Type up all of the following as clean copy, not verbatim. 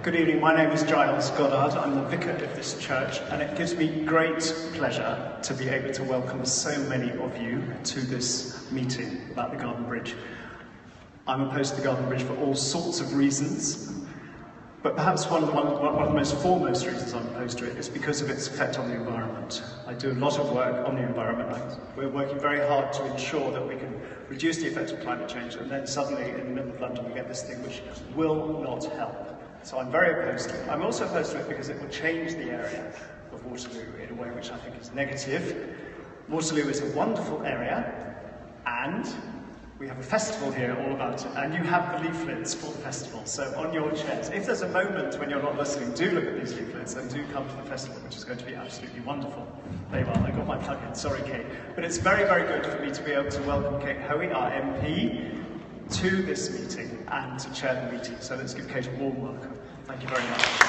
Good evening, my name is Giles Goddard. I'm the vicar of this church, and it gives me great pleasure to be able to welcome so many of you to this meeting about the Garden Bridge. I'm opposed to the Garden Bridge for all sorts of reasons, but perhaps one of the most foremost reasons I'm opposed to it is because of its effect on the environment. I do a lot of work on the environment. We're working very hard to ensure that we can reduce the effects of climate change, and then suddenly in the middle of London we get this thing which will not help. So I'm very opposed to it. I'm also opposed to it because it will change the area of Waterloo in a way which I think is negative. Waterloo is a wonderful area, and we have a festival here all about it, and you have the leaflets for the festival. So on your chairs, if there's a moment when you're not listening, do look at these leaflets and do come to the festival, which is going to be absolutely wonderful. There you are, I got my plug in, sorry Kate. But it's very, very good for me to be able to welcome Kate Hoey, our MP, to this meeting and to chair the meeting. So let's give Kate a warm welcome. Thank you very much. Thank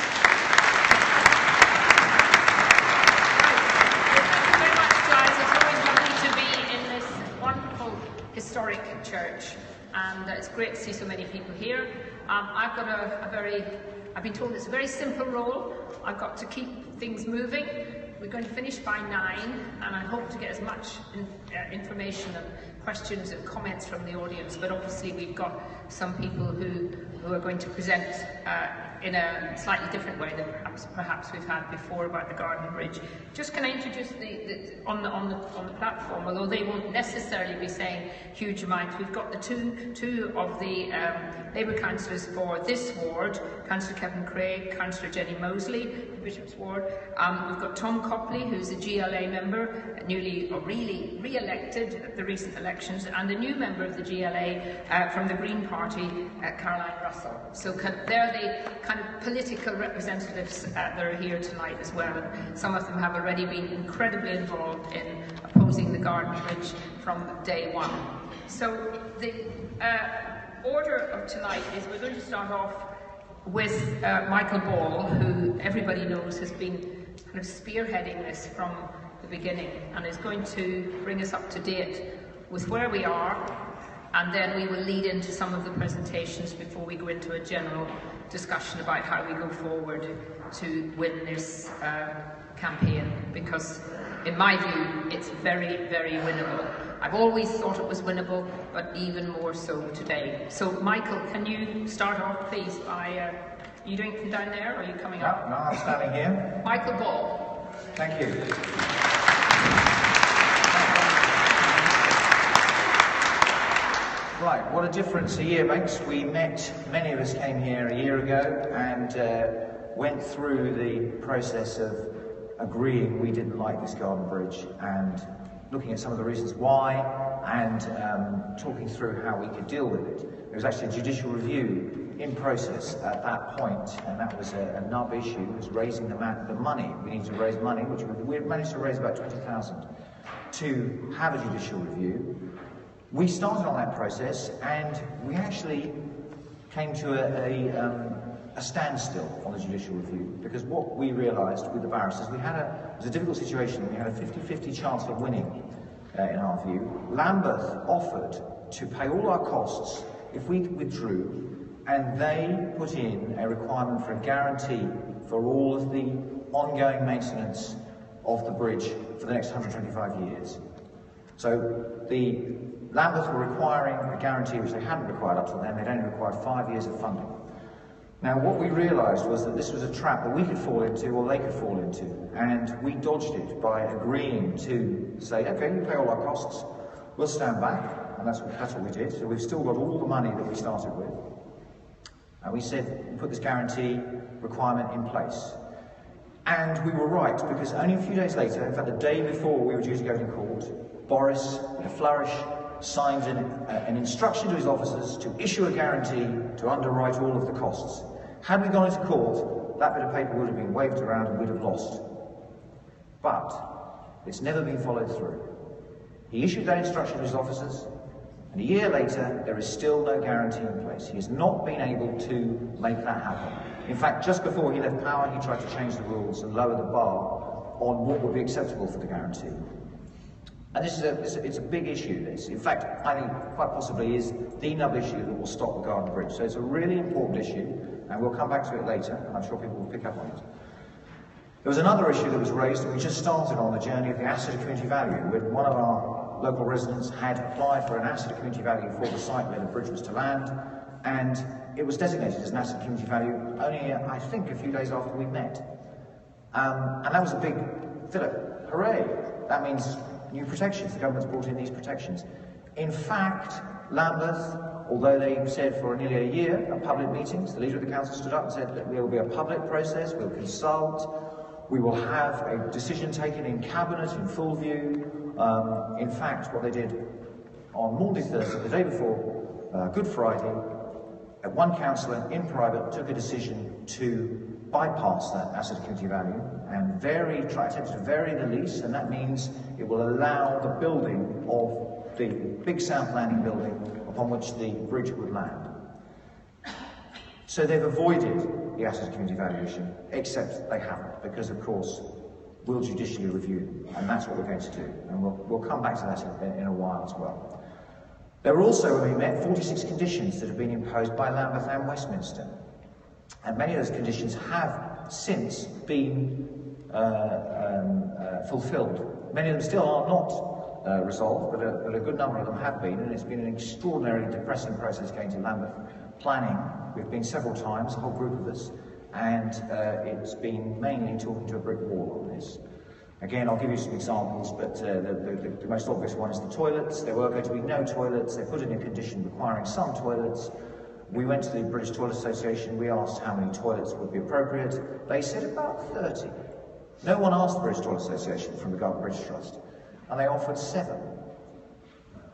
you very much, guys. It's always lovely to be in this wonderful historic church, and it's great to see so many people here. I've got I've been told it's a very simple role. I've got to keep things moving. We're going to finish by 9, and I hope to get as much information and questions and comments from the audience, but obviously we've got some people who are going to present in a slightly different way than perhaps we've had before about the Garden Bridge. Just can I introduce on the platform, although they won't necessarily be saying huge amounts. We've got the two of the Labour councillors for this ward, Councillor Kevin Craig, Councillor Jenny Mosley, the Bishop's ward. We've got Tom Copley, who's a GLA member, newly or really re-elected at the recent elections, and a new member of the GLA from the Green Party, Caroline Russell. So they're the kind of political representatives that are here tonight as well. And some of them have already been incredibly involved in opposing the Garden Bridge from day one. So the order of tonight is we're going to start off with Michael Ball, who everybody knows has been kind of spearheading this from the beginning and is going to bring us up to date with where we are, and then we will lead into some of the presentations before we go into a general discussion about how we go forward to win this campaign, because in my view it's very, very winnable. I've always thought it was winnable, but even more so today. So Michael, can you start off please by, are you doing it from down there or are you coming up? No, I'm standing here. Michael Ball. Thank you. Right, what a difference a year makes. We met, many of us came here a year ago and went through the process of agreeing we didn't like this Garden Bridge and looking at some of the reasons why and talking through how we could deal with it. There was actually a judicial review in process at that point, and that was a nub issue, was raising the money. We needed to raise money, which we managed to raise about 20,000 to have a judicial review. We started on that process, and we actually came to a standstill on the judicial review, because what we realised with the barristers, it was a difficult situation. We had a 50-50 chance of winning, in our view. Lambeth offered to pay all our costs if we withdrew, and they put in a requirement for a guarantee for all of the ongoing maintenance of the bridge for the next 125 years. So the Lambeth were requiring a guarantee which they hadn't required up to then. They'd only required 5 years of funding. Now what we realised was that this was a trap that we could fall into or they could fall into, and we dodged it by agreeing to say, okay, we pay all our costs, we'll stand back, and that's what we did. So we've still got all the money that we started with. And we said, we put this guarantee requirement in place. And we were right, because only a few days later, in fact the day before we were due to go to court, Boris, with a flourish, signed an instruction to his officers to issue a guarantee to underwrite all of the costs. Had we gone into court, that bit of paper would have been waved around and we'd have lost. But it's never been followed through. He issued that instruction to his officers, and a year later, there is still no guarantee in place. He has not been able to make that happen. In fact, just before he left power, he tried to change the rules and lower the bar on what would be acceptable for the guarantee. And it's a big issue, this. In fact, I think quite possibly is the nub issue that will stop the Garden Bridge. So it's a really important issue. and we'll come back to it later, and I'm sure people will pick up on it. There was another issue that was raised, and we just started on the journey of the asset of community value, when one of our local residents had applied for an asset of community value for the site where the bridge was to land, and it was designated as an asset of community value only, I think, a few days after we met. And that was a big fillip. Hooray! That means new protections. The government's brought in these protections. In fact, Lambeth, although they said for nearly a year at public meetings, the leader of the council stood up and said that there will be a public process, we'll consult, we will have a decision taken in cabinet in full view. In fact, what they did on Maundy Thursday, the day before Good Friday, one councillor in private took a decision to bypass that asset of community value and attempt to vary the lease, and that means it will allow the building of the big south landing building upon which the bridge would land. So they've avoided the asset of community value issue, except they haven't, because of course we'll judicially review, and that's what we're going to do, and we'll come back to that in a while as well. There were also, when we met, 46 conditions that have been imposed by Lambeth and Westminster, and many of those conditions have since been fulfilled. Many of them still are not resolved, but a good number of them have been, and it's been an extraordinarily depressing process going to Lambeth planning. We've been several times, a whole group of us, and it's been mainly talking to a brick wall on this. Again, I'll give you some examples, but the most obvious one is the toilets. There were going to be no toilets. They put in a condition requiring some toilets. We went to the British Toilet Association. We asked how many toilets would be appropriate. They said about 30. No one asked the British Toilet Association from the Garden Bridge Trust, and they offered 7.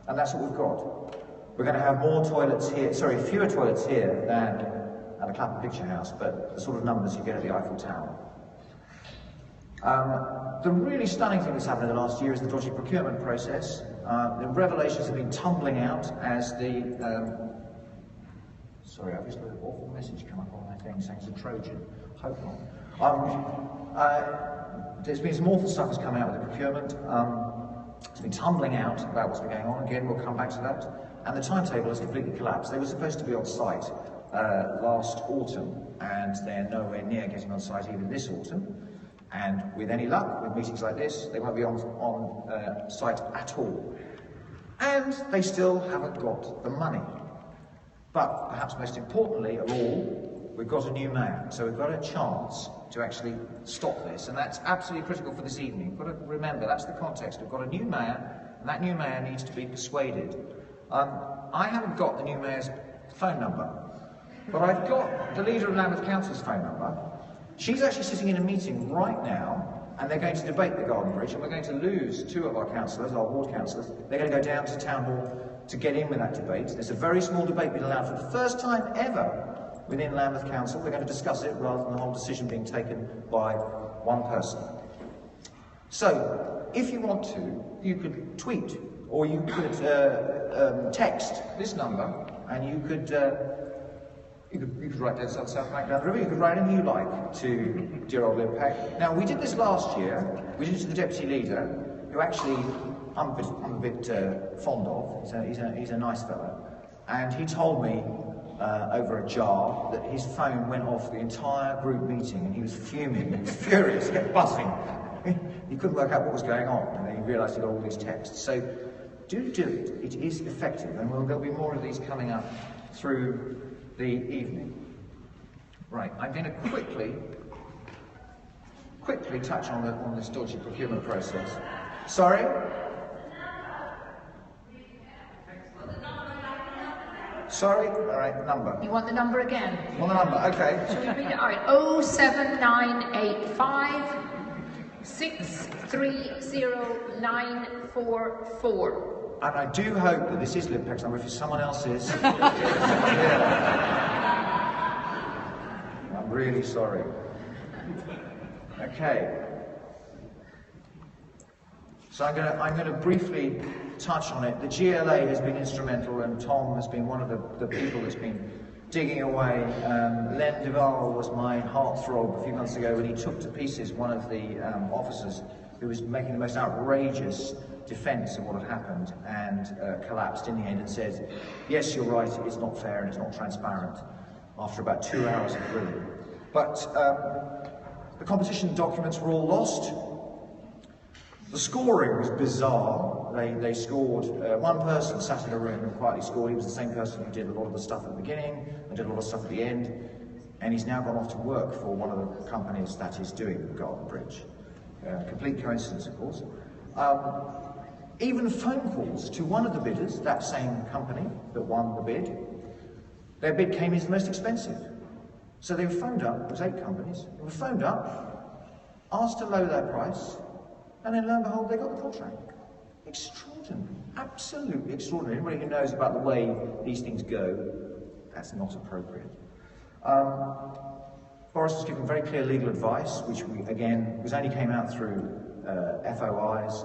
And that's what we've got. We're going to have more toilets here, fewer toilets here than at the Clapham Picture House, but the sort of numbers you get at the Eiffel Tower. The really stunning thing that's happened in the last year is the dodgy procurement process. The revelations have been tumbling out as the... Sorry, I've just got an awful message come up on my thing saying it's a Trojan. Hope not. There's been some awful stuff that's come out with the procurement. It's been tumbling out about what's been going on. Again, we'll come back to that. And the timetable has completely collapsed. They were supposed to be on site last autumn, and they're nowhere near getting on site even this autumn. And with any luck, with meetings like this, they won't be on site at all. And they still haven't got the money. But perhaps most importantly of all, we've got a new mayor. So we've got a chance to actually stop this. And that's absolutely critical for this evening. You've got to remember, that's the context. We've got a new mayor, and that new mayor needs to be persuaded. I haven't got the new mayor's phone number, but I've got the leader of Lambeth Council's phone number. She's actually sitting in a meeting right now, and they're going to debate the Garden Bridge, and we're going to lose 2 of our councillors, our ward councillors. They're going to go down to Town Hall to get in with that debate. There's a very small debate being allowed for the first time ever within Lambeth Council. They're going to discuss it rather than the whole decision being taken by one person. So, if you want to, you could tweet, or you could text this number, and you could write down South Bank down the river. You could write anything you like to dear old Liv Peck. Now, we did this last year. We did it to the deputy leader, who actually I'm a bit fond of. He's a nice fellow, and he told me over a jar that his phone went off the entire group meeting, and he was fuming, he was furious, he kept buzzing. He couldn't work out what was going on, and then he realised he got all these texts. So do it. It is effective, and there'll be more of these coming up through the evening. Right, I'm going to quickly touch on this dodgy procurement process. Sorry? Sorry? All right, number. You want the number again? You want the number? Okay. Shall we read it? All right. 07985 6309444. And I do hope that this is Liv Peck's number. If someone else's, I'm really sorry. Okay. So I'm going to briefly touch on it. The GLA has been instrumental, and Tom has been one of the people that's been digging away. Len Duval was my heartthrob a few months ago when he took to pieces one of the officers who was making the most outrageous defence of what had happened, and collapsed in the end and said, yes, you're right, it's not fair and it's not transparent. after about 2 hours of drilling. But the competition documents were all lost. The scoring was bizarre. They scored, one person sat in a room and quietly scored. He was the same person who did a lot of the stuff at the beginning and did a lot of stuff at the end. And he's now gone off to work for one of the companies that is doing the Garden Bridge. Complete coincidence, of course. Even phone calls to one of the bidders, that same company that won the bid, their bid came as the most expensive. So they were phoned up, it was 8 companies, they were phoned up, asked to lower their price, and then lo and behold, they got the contract. Extraordinary, absolutely extraordinary. Anybody who knows about the way these things go, that's not appropriate. Boris was given very clear legal advice, which only came out through FOIs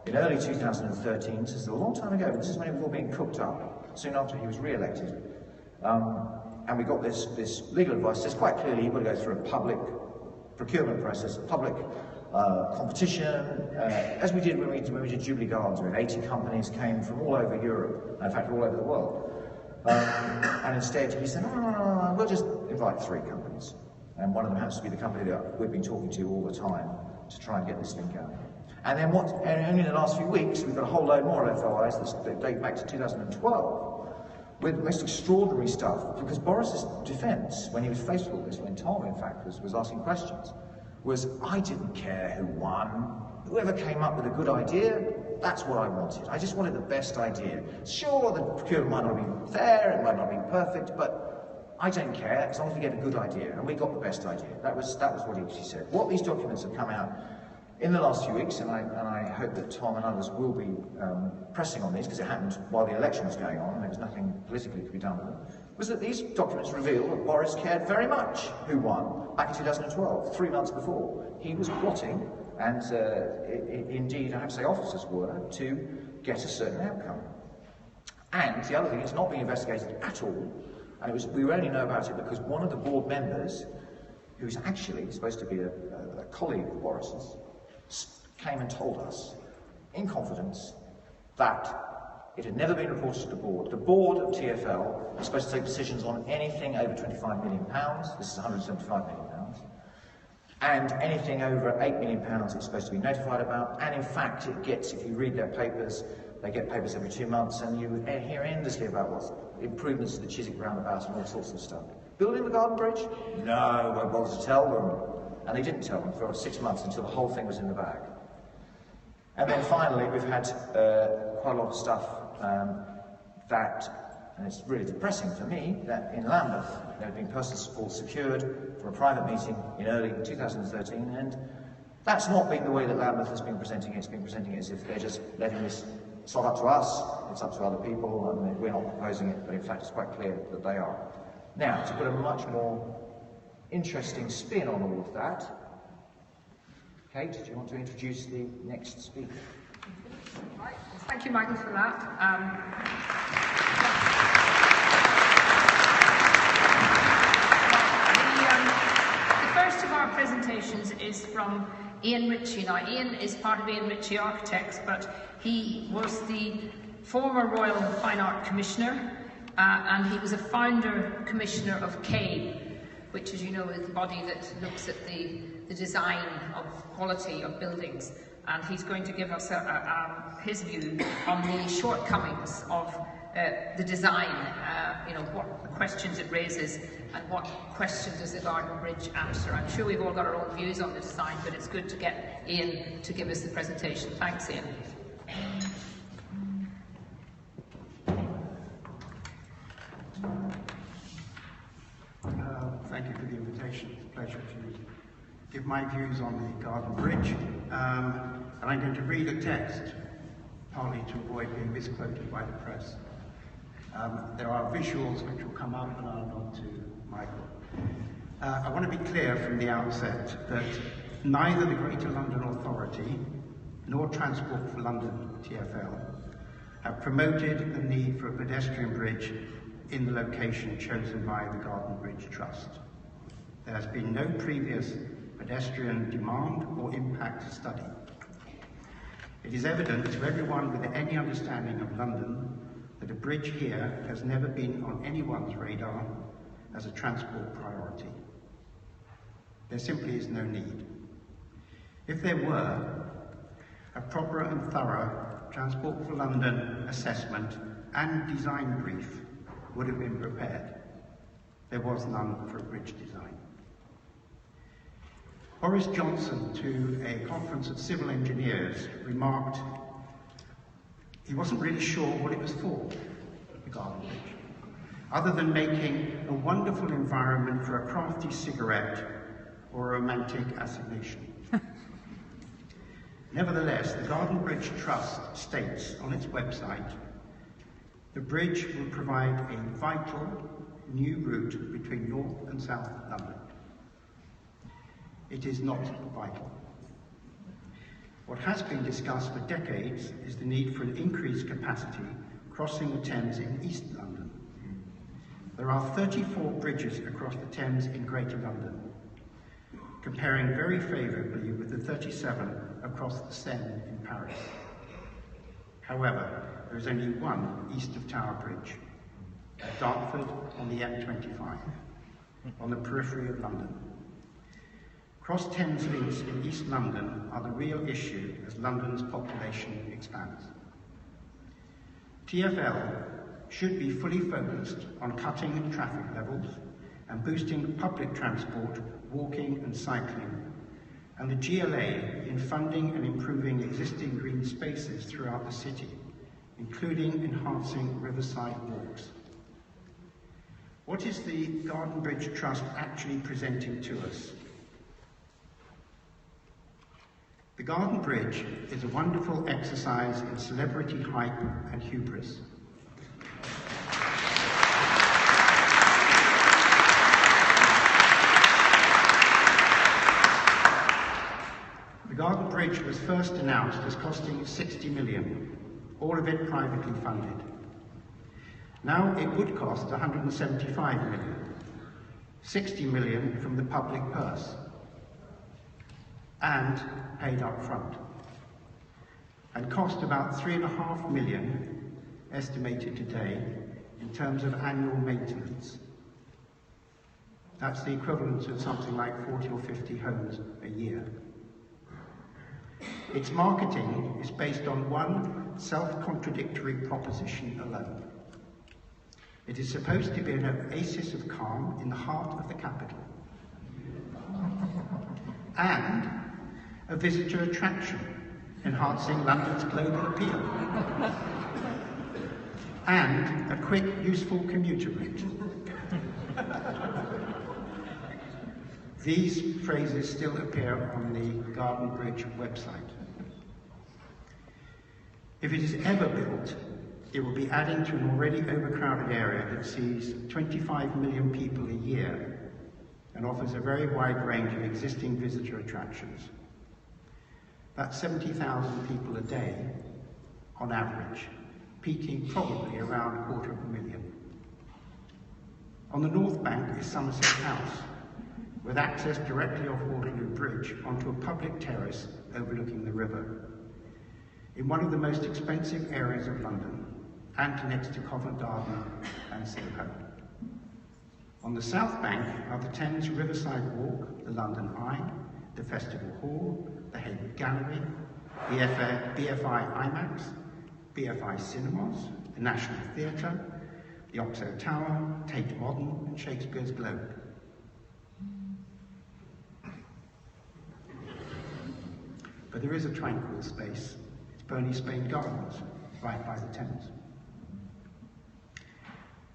in early 2013. This is a long time ago. This is when it was all being cooked up, soon after he was re-elected. And we got this legal advice. It says quite clearly you've got to go through a public procurement process, a public competition, as we did when we did Jubilee Gardens. We had 80 companies came from all over Europe, in fact all over the world. And instead he said, no, we'll just invite 3 companies. And one of them happens to be the company that we've been talking to all the time to try and get this thing going. And then only in the last few weeks, we've got a whole load more FOIs that date back to 2012 with the most extraordinary stuff. Because Boris's defence, when he was faced with all this, when Tom, in fact, was asking questions, was, I didn't care who won. Whoever came up with a good idea, that's what I wanted. I just wanted the best idea. Sure, the procurement might not have been fair, it might not have been perfect, but I don't care, as long as we get a good idea. And we got the best idea. That was what he said. What these documents have come out in the last few weeks, and I hope that Tom and others will be pressing on these, because it happened while the election was going on, and there was nothing politically to be done with them, was that these documents reveal that Boris cared very much who won back in 2012, 3 months before. He was plotting, and indeed, I have to say officers were, to get a certain outcome. And the other thing, it's not being investigated at all, and we only know about it because one of the board members, who's actually supposed to be a colleague of Boris's, came and told us, in confidence, that it had never been reported to the board. The board of TfL was supposed to take decisions on anything over £25 million. This is £175 million. And anything over £8 million it's supposed to be notified about. And in fact, it gets, if you read their papers, they get papers every 2 months, and you hear endlessly about what's improvements to the Chiswick roundabout and all sorts of stuff. Building the Garden Bridge? No, won't bother to tell them. And they didn't tell them for 6 months until the whole thing was in the bag. And then finally, we've had quite a lot of stuff and it's really depressing for me, that in Lambeth there had been personal support secured for a private meeting in early 2013, and that's not been the way that Lambeth has been presenting it. It's been presenting it as if they're just letting this, it's not up to us, it's up to other people, and we're not proposing it, but in fact it's quite clear that they are. Now, to put a much more interesting spin on all of that, Kate, do you want to introduce the next speaker? Right. Thank you, Michael, for that. The first of our presentations is from Ian Ritchie. Now, Ian is part of Ian Ritchie Architects, but he was the former Royal Fine Art Commissioner, and he was a founder commissioner of CABE, which, as you know, is the body that looks at the design of quality of buildings. And he's going to give us his view on the shortcomings of the design, what questions it raises and what questions does the Garden Bridge answer. I'm sure we've all got our own views on the design, but it's good to get Ian to give us the presentation. Thanks, Ian. Thank you for the invitation. It's a pleasure to give my views on the Garden Bridge. And I'm going to read a text, partly to avoid being misquoted by the press. There are visuals which will come up, and I'll nod to Michael. I want to be clear from the outset that neither the Greater London Authority nor Transport for London TfL have promoted the need for a pedestrian bridge in the location chosen by the Garden Bridge Trust. There has been no previous pedestrian demand or impact study. It is evident to everyone with any understanding of London that a bridge here has never been on anyone's radar, as a transport priority. There simply is no need. If there were, a proper and thorough Transport for London assessment and design brief would have been prepared. There was none for a bridge design. Boris Johnson, to a conference of civil engineers, remarked he wasn't really sure what it was for, the Garden Bridge, other than making a wonderful environment for a crafty cigarette or a romantic assignation. Nevertheless, the Garden Bridge Trust states on its website, the bridge will provide a vital new route between North and South London. It is not vital. What has been discussed for decades is the need for an increased capacity crossing the Thames in East London. There are 34 bridges across the Thames in Greater London, comparing very favourably with the 37 across the Seine in Paris. However, there is only one east of Tower Bridge, at Dartford on the M25, on the periphery of London. Cross-Thames links in East London are the real issue as London's population expands. TfL should be fully focused on cutting traffic levels and boosting public transport, walking and cycling, and the GLA in funding and improving existing green spaces throughout the city, including enhancing riverside walks. What is the Garden Bridge Trust actually presenting to us? The Garden Bridge is a wonderful exercise in celebrity hype and hubris. The Garden Bridge was first announced as costing 60 million, all of it privately funded. Now it would cost 175 million, 60 million from the public purse, and paid up front, and cost about 3.5 million, estimated today, in terms of annual maintenance. That's the equivalent of something like 40 or 50 homes a year. Its marketing is based on one self-contradictory proposition alone. It is supposed to be an oasis of calm in the heart of the capital, and a visitor attraction, enhancing London's global appeal, and a quick, useful commuter route. These phrases still appear on the Garden Bridge website. If it is ever built, it will be adding to an already overcrowded area that sees 25 million people a year and offers a very wide range of existing visitor attractions. That's 70,000 people a day on average, peaking probably around 250,000. On the North Bank is Somerset House, with access directly off Waterloo Bridge onto a public terrace overlooking the river, in one of the most expensive areas of London, and next to Covent Garden and Soho. On the South Bank are the Thames Riverside Walk, the London Eye, the Festival Hall, the Hayward Gallery, BFI IMAX, BFI Cinemas, the National Theatre, the Oxo Tower, Tate Modern, and Shakespeare's Globe. But there is a tranquil space. It's Berney Spain Gardens, right by the Thames.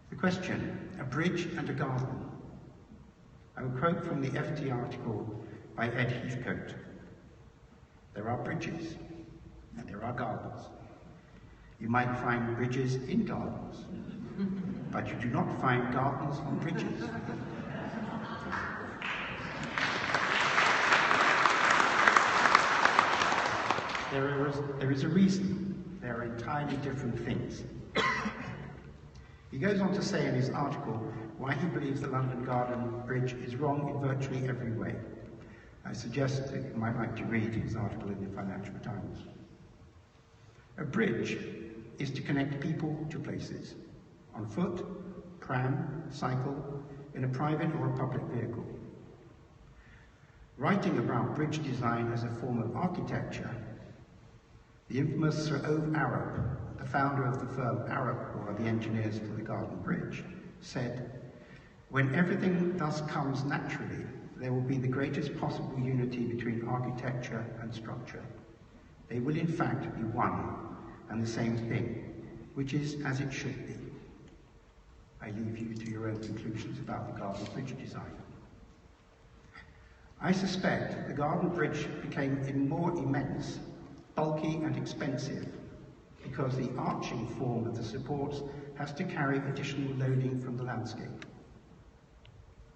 The question, a bridge and a garden. I will quote from the FT article by Ed Heathcote. There are bridges, and there are gardens. You might find bridges in gardens, but you do not find gardens on bridges. There is a reason. They are entirely different things. He goes on to say in his article why he believes the London Garden Bridge is wrong in virtually every way. I suggest that you might like to read his article in the Financial Times. A bridge is to connect people to places, on foot, pram, cycle, in a private or a public vehicle. Writing about bridge design as a form of architecture, the infamous Sir Ove Arup, the founder of the firm Arup, who are the engineers for the Garden Bridge, said, "When everything thus comes naturally, there will be the greatest possible unity between architecture and structure. They will in fact be one and the same thing, which is as it should be." I leave you to your own conclusions about the Garden Bridge design. I suspect the Garden Bridge became more immense, bulky and expensive because the arching form of the supports has to carry additional loading from the landscape.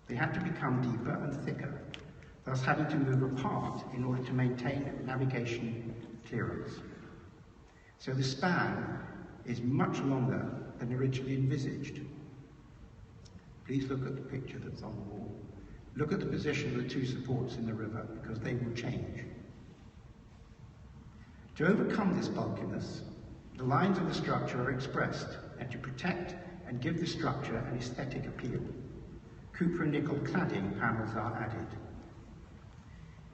They had to become deeper and thicker, thus having to move apart in order to maintain navigation clearance. So the span is much longer than originally envisaged. Please look at the picture that's on the wall. Look at the position of the two supports in the river, because they will change. To overcome this bulkiness, the lines of the structure are expressed, and to protect and give the structure an aesthetic appeal, copper and nickel cladding panels are added.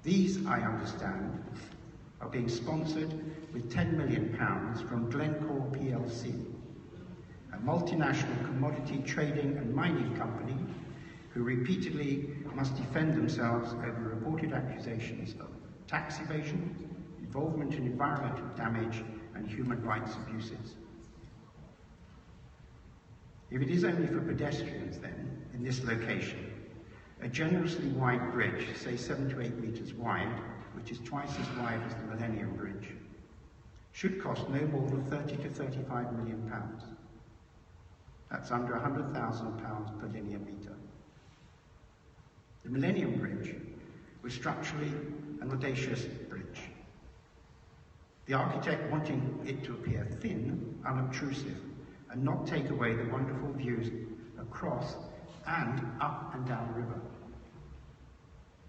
These, I understand, are being sponsored with £10 million from Glencore PLC, a multinational commodity trading and mining company who repeatedly must defend themselves over reported accusations of tax evasion, involvement in environmental damage, and human rights abuses. If it is only for pedestrians then, in this location, a generously wide bridge, say 7 to 8 metres wide, which is twice as wide as the Millennium Bridge, should cost no more than £30 to £35 million. That's under £100,000 per linear metre. The Millennium Bridge was structurally an audacious bridge. The architect wanting it to appear thin, unobtrusive, and not take away the wonderful views across and up and down the river.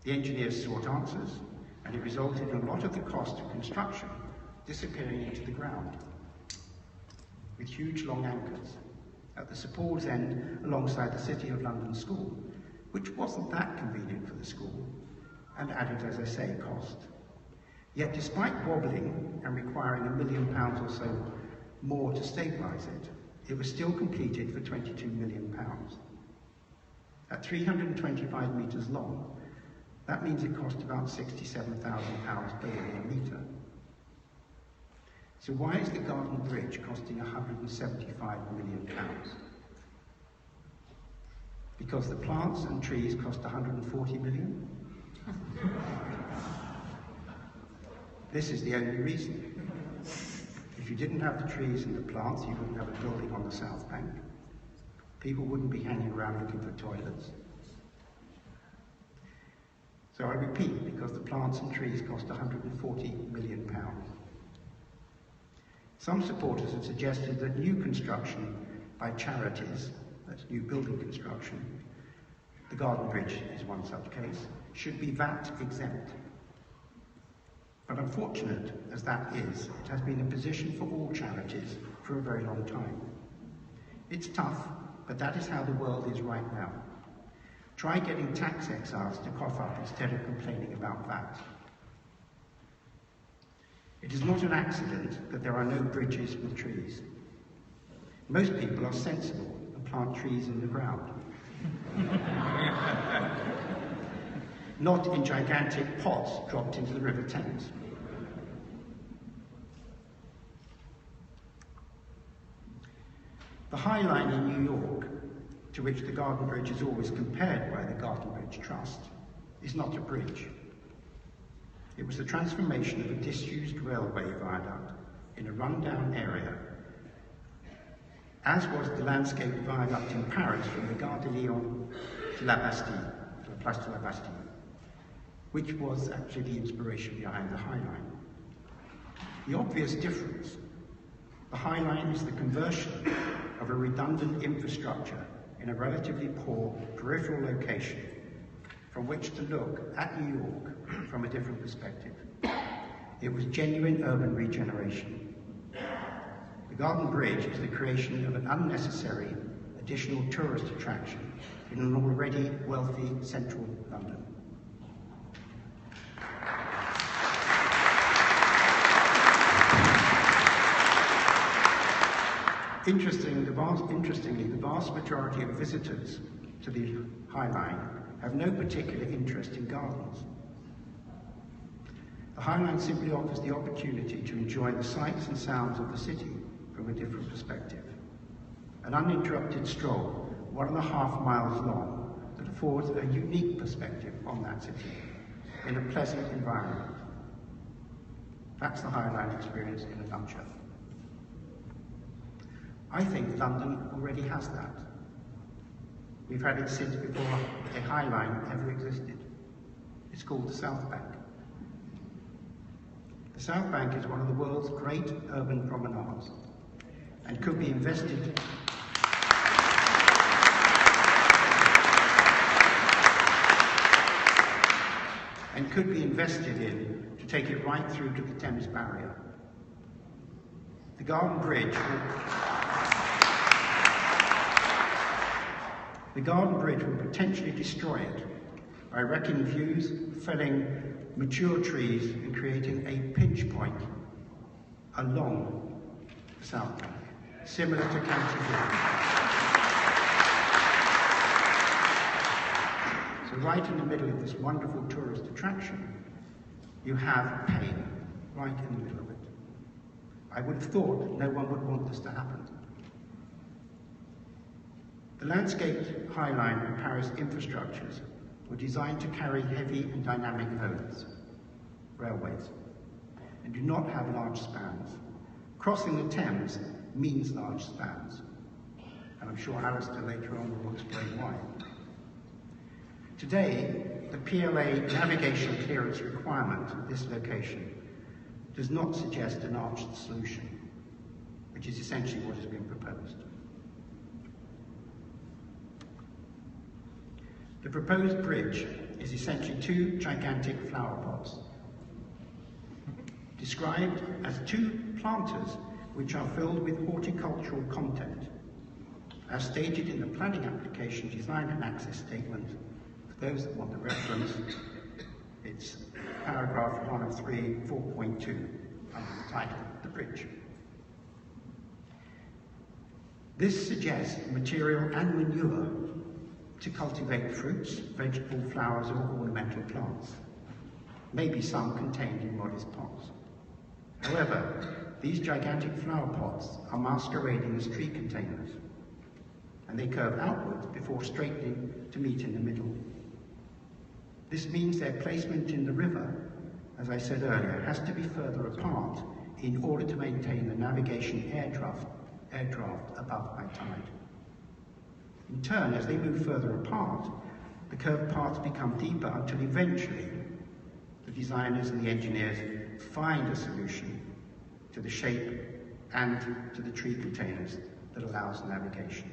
The engineers sought answers, and it resulted in a lot of the cost of construction disappearing into the ground, with huge long anchors at the support's end alongside the City of London School, which wasn't that convenient for the school, and added, as I say, cost. Yet despite wobbling and requiring £1 million or so more to stabilise it, it was still completed for £22 million. At 325 metres long, that means it cost about £67,000 per linear metre. So why is the Garden Bridge costing £175 million? Because the plants and trees cost £140 million? This is the only reason. If you didn't have the trees and the plants, you wouldn't have a building on the South Bank. People wouldn't be hanging around looking for toilets. So I repeat, because the plants and trees cost £140 million. Some supporters have suggested that new construction by charities, that's new building construction, the Garden Bridge is one such case, should be VAT exempt. But unfortunate as that is, it has been a position for all charities for a very long time. It's tough, but that is how the world is right now. Try getting tax exiles to cough up instead of complaining about that. It is not an accident that there are no bridges with trees. Most people are sensible and plant trees in the ground. Not in gigantic pots dropped into the River Thames. The High Line in New York, to which the Garden Bridge is always compared by the Garden Bridge Trust, is not a bridge. It was the transformation of a disused railway viaduct in a run-down area, as was the landscape viaduct in Paris from the Gare de Lyon to La Bastille, to the Place de la Bastille, which was actually the inspiration behind the High Line. The obvious difference: the High Line is the conversion of a redundant infrastructure in a relatively poor peripheral location from which to look at New York from a different perspective. It was genuine urban regeneration. The Garden Bridge is the creation of an unnecessary additional tourist attraction in an already wealthy central London. Interestingly, the vast majority of visitors to the High Line have no particular interest in gardens. The High Line simply offers the opportunity to enjoy the sights and sounds of the city from a different perspective. An uninterrupted stroll, 1.5 miles long, that affords a unique perspective on that city in a pleasant environment. That's the High Line experience in a nutshell. I think London already has that. We've had it since before a High Line ever existed. It's called the South Bank. The South Bank is one of the world's great urban promenades and could be invested in to take it right through to the Thames Barrier. The Garden Bridge will potentially destroy it by wrecking views, felling mature trees and creating a pinch point along the South Bank, similar to Canterbury. So right in the middle of this wonderful tourist attraction, you have pain right in the middle of it. I would have thought no one would want this to happen. The landscaped High Line and Paris infrastructures were designed to carry heavy and dynamic loads, railways, and do not have large spans. Crossing the Thames means large spans, and I'm sure Alistair later on will explain why. Today, the PLA navigation clearance requirement at this location does not suggest an arched solution, which is essentially what has been proposed. The proposed bridge is essentially 2 gigantic flower pots, described as 2 planters which are filled with horticultural content, as stated in the planning application design and access statement. For those that want the reference, it's paragraph 1 of 3, 4.2, under the title, The Bridge. This suggests material and manure to cultivate fruits, vegetable flowers or ornamental plants, maybe some contained in modest pots. However, these gigantic flower pots are masquerading as tree containers, and they curve outwards before straightening to meet in the middle. This means their placement in the river, as I said earlier, has to be further apart in order to maintain the navigation airdraft above high tide. In turn, as they move further apart, the curved parts become deeper until eventually the designers and the engineers find a solution to the shape and to the tree containers that allows navigation.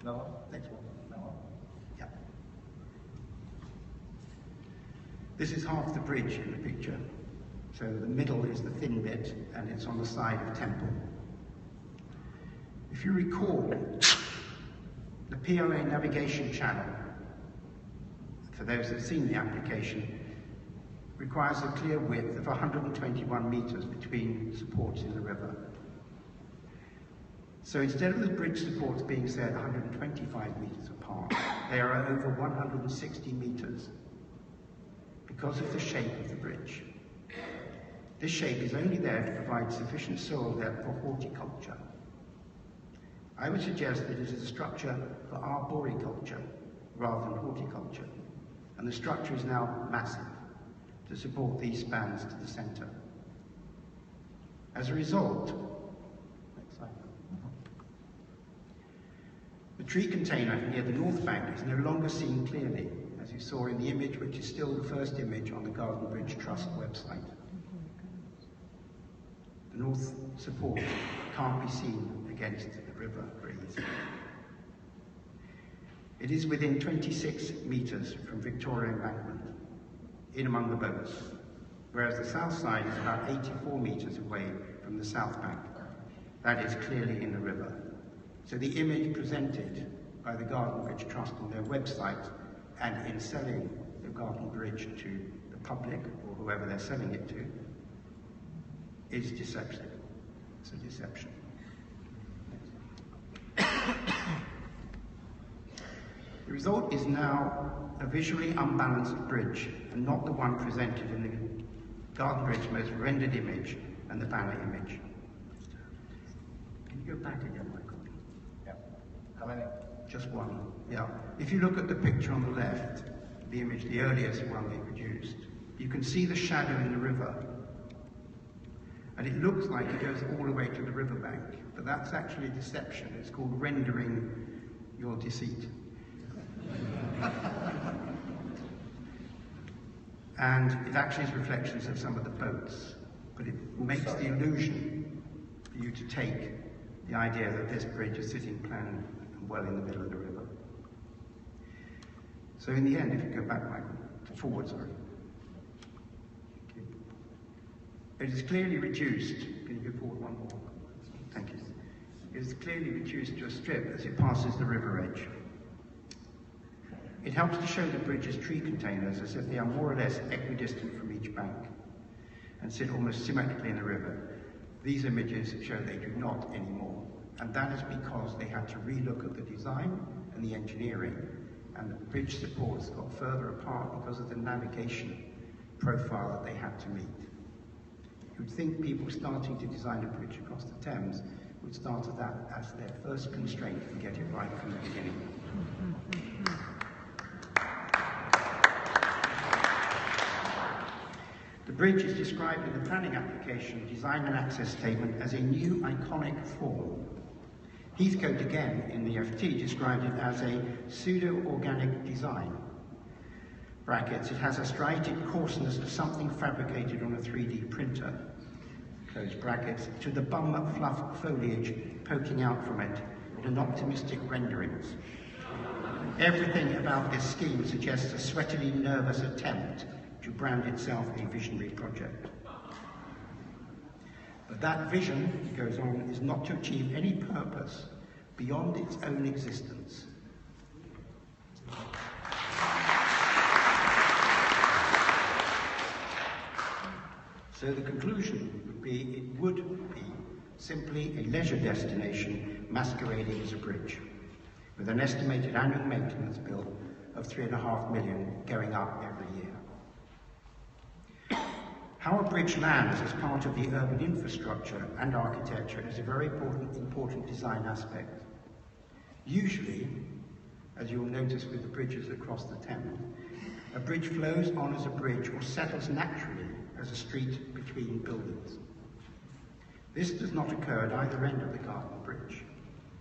No, next one. No. Yeah. This is half the bridge in the picture. So the middle is the thin bit, and it's on the side of Temple. If you recall, the PLA navigation channel, for those that have seen the application, requires a clear width of 121 meters between supports in the river. So instead of the bridge supports being set 125 meters apart, they are over 160 meters because of the shape of the bridge. This shape is only there to provide sufficient soil depth for horticulture. I would suggest that it is a structure for arboriculture rather than horticulture, and the structure is now massive to support these spans to the centre. As a result, next slide. The tree container near the North Bank is no longer seen clearly, as you saw in the image, which is still the first image on the Garden Bridge Trust website. The north support can't be seen against the river breeze. It is within 26 metres from Victoria Embankment, in among the boats, whereas the south side is about 84 metres away from the south bank. That is clearly in the river. So the image presented by the Garden Bridge Trust on their website and in selling the Garden Bridge to the public or whoever they're selling it to is deceptive. It's a deception. The result is now a visually unbalanced bridge and not the one presented in the Garden Bridge most rendered image and the banner image. Can you go back again, Michael? Yeah. How many? Just one. Yeah. If you look at the picture on the left, the image, the earliest one they produced, you can see the shadow in the river. And it looks like it goes all the way to the riverbank, but that's actually deception. It's called rendering your deceit. And it actually is reflections of some of the boats, but it makes the illusion for you to take the idea that this bridge is sitting planned and well in the middle of the river. So in the end, if you go back, Michael, forward, sorry. It is clearly reduced. Can you go forward one more? Thank you. It is clearly reduced to a strip as it passes the river edge. It helps to show the bridge as tree containers, as if they are more or less equidistant from each bank and sit almost symmetrically in the river. These images show they do not anymore, and that is because they had to relook at the design and the engineering, and the bridge supports got further apart because of the navigation profile that they had to meet. You'd think people starting to design a bridge across the Thames would start at that as their first constraint and get it right from the beginning. The bridge is described in the planning application, design and access statement as a new iconic form. Heathcote again in the FT described it as a pseudo-organic design. Brackets, it has a striated coarseness of something fabricated on a 3D printer. Close brackets, to the bum fluff foliage poking out from it in an optimistic renderings. Everything about this scheme suggests a sweatily nervous attempt to brand itself a visionary project. But that vision, it goes on, is not to achieve any purpose beyond its own existence. So the conclusion would be, it would be simply a leisure destination masquerading as a bridge, with an estimated annual maintenance bill of £3.5 million going up every year. How a bridge lands as part of the urban infrastructure and architecture is a very important design aspect. Usually, as you'll notice with the bridges across the Thames, a bridge flows on as a bridge or settles naturally as a street between buildings. This does not occur at either end of the Garden Bridge,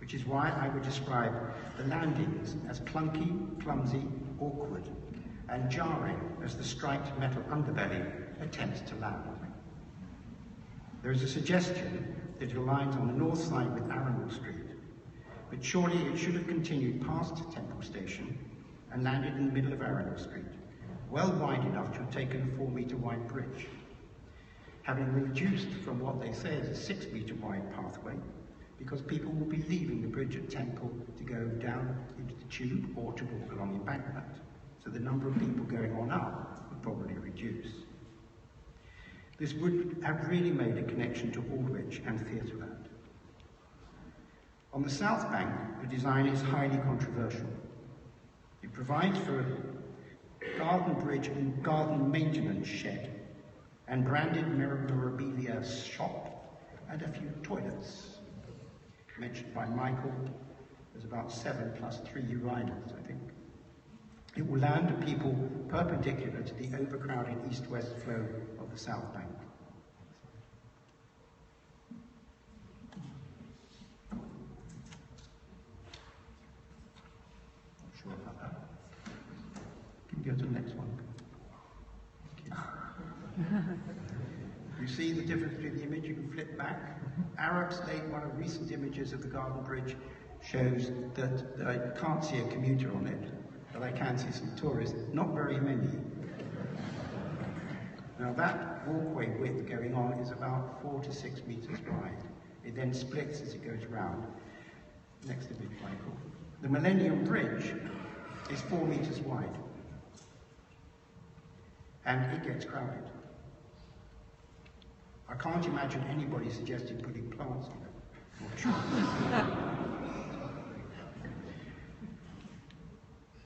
which is why I would describe the landings as clunky, clumsy, awkward, and jarring as the striped metal underbelly attempts to land. There is a suggestion that it aligns on the north side with Arundel Street, but surely it should have continued past Temple Station and landed in the middle of Arundel Street, well wide enough to have taken a 4-metre wide bridge, having reduced from what they say is a 6-metre wide pathway, because people will be leaving the bridge at Temple to go down into the Tube or to walk along Embankment. So the number of people going on up would probably reduce. This would have really made a connection to Aldwych and Theatreland. On the south bank, the design is highly controversial. It provides for a garden bridge and garden maintenance shed, and branded memorabilia shop, and a few toilets. Mentioned by Michael, there's about 7 plus 3 urinals, I think. It will land people perpendicular to the overcrowded east-west flow of the south bank. Not sure about that. Can you go to the next one? You see the difference between the image, you can flip back. Arab State, one of recent images of the Garden Bridge, shows that I can't see a commuter on it, but I can see some tourists, not very many. Now that walkway width going on is about 4 to 6 metres wide. It then splits as it goes round. Next image, Michael. The Millennium Bridge is 4 metres wide. And it gets crowded. I can't imagine anybody suggesting putting plants on it, or trees.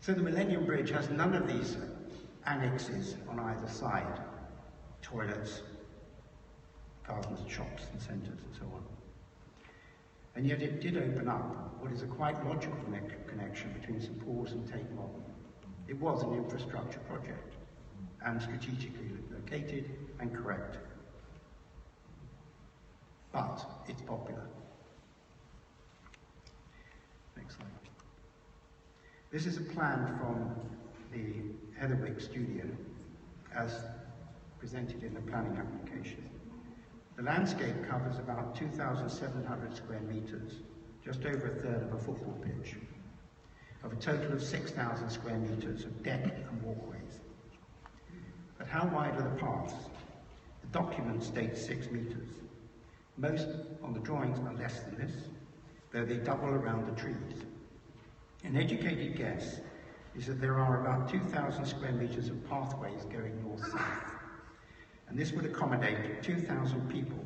So the Millennium Bridge has none of these annexes on either side. Toilets, gardens, shops and centres and so on. And yet it did open up what is a quite logical connection between St Paul's and Tate Modern. It was an infrastructure project and strategically located and correct. But it's popular. Next slide. This is a plan from the Heatherwick studio as presented in the planning application. The landscape covers about 2,700 square metres, just over a third of a football pitch, of a total of 6,000 square metres of deck and walkways. But how wide are the paths? The document states 6 metres. Most on the drawings are less than this, though they double around the trees. An educated guess is that there are about 2,000 square metres of pathways going north-south. And this would accommodate 2,000 people.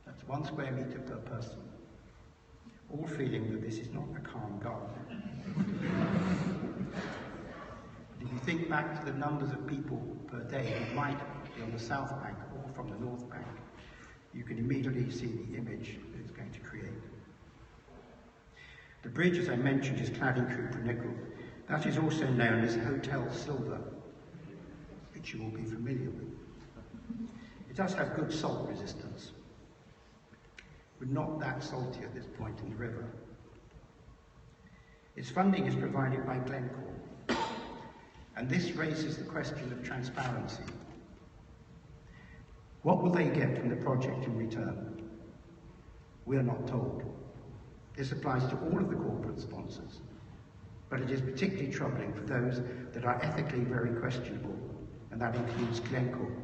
That's 1 square metre per person. All feeling that this is not a calm garden. But if you think back to the numbers of people per day who might be on the south bank or from the north bank, you can immediately see the image that it's going to create. The bridge, as I mentioned, is clad in cupronickel. That is also known as Hotel Silver, which you will be familiar with. It does have good salt resistance, but not that salty at this point in the river. Its funding is provided by Glencore, and this raises the question of transparency. What will they get from the project in return? We are not told. This applies to all of the corporate sponsors, but it is particularly troubling for those that are ethically very questionable, and that includes Glencore.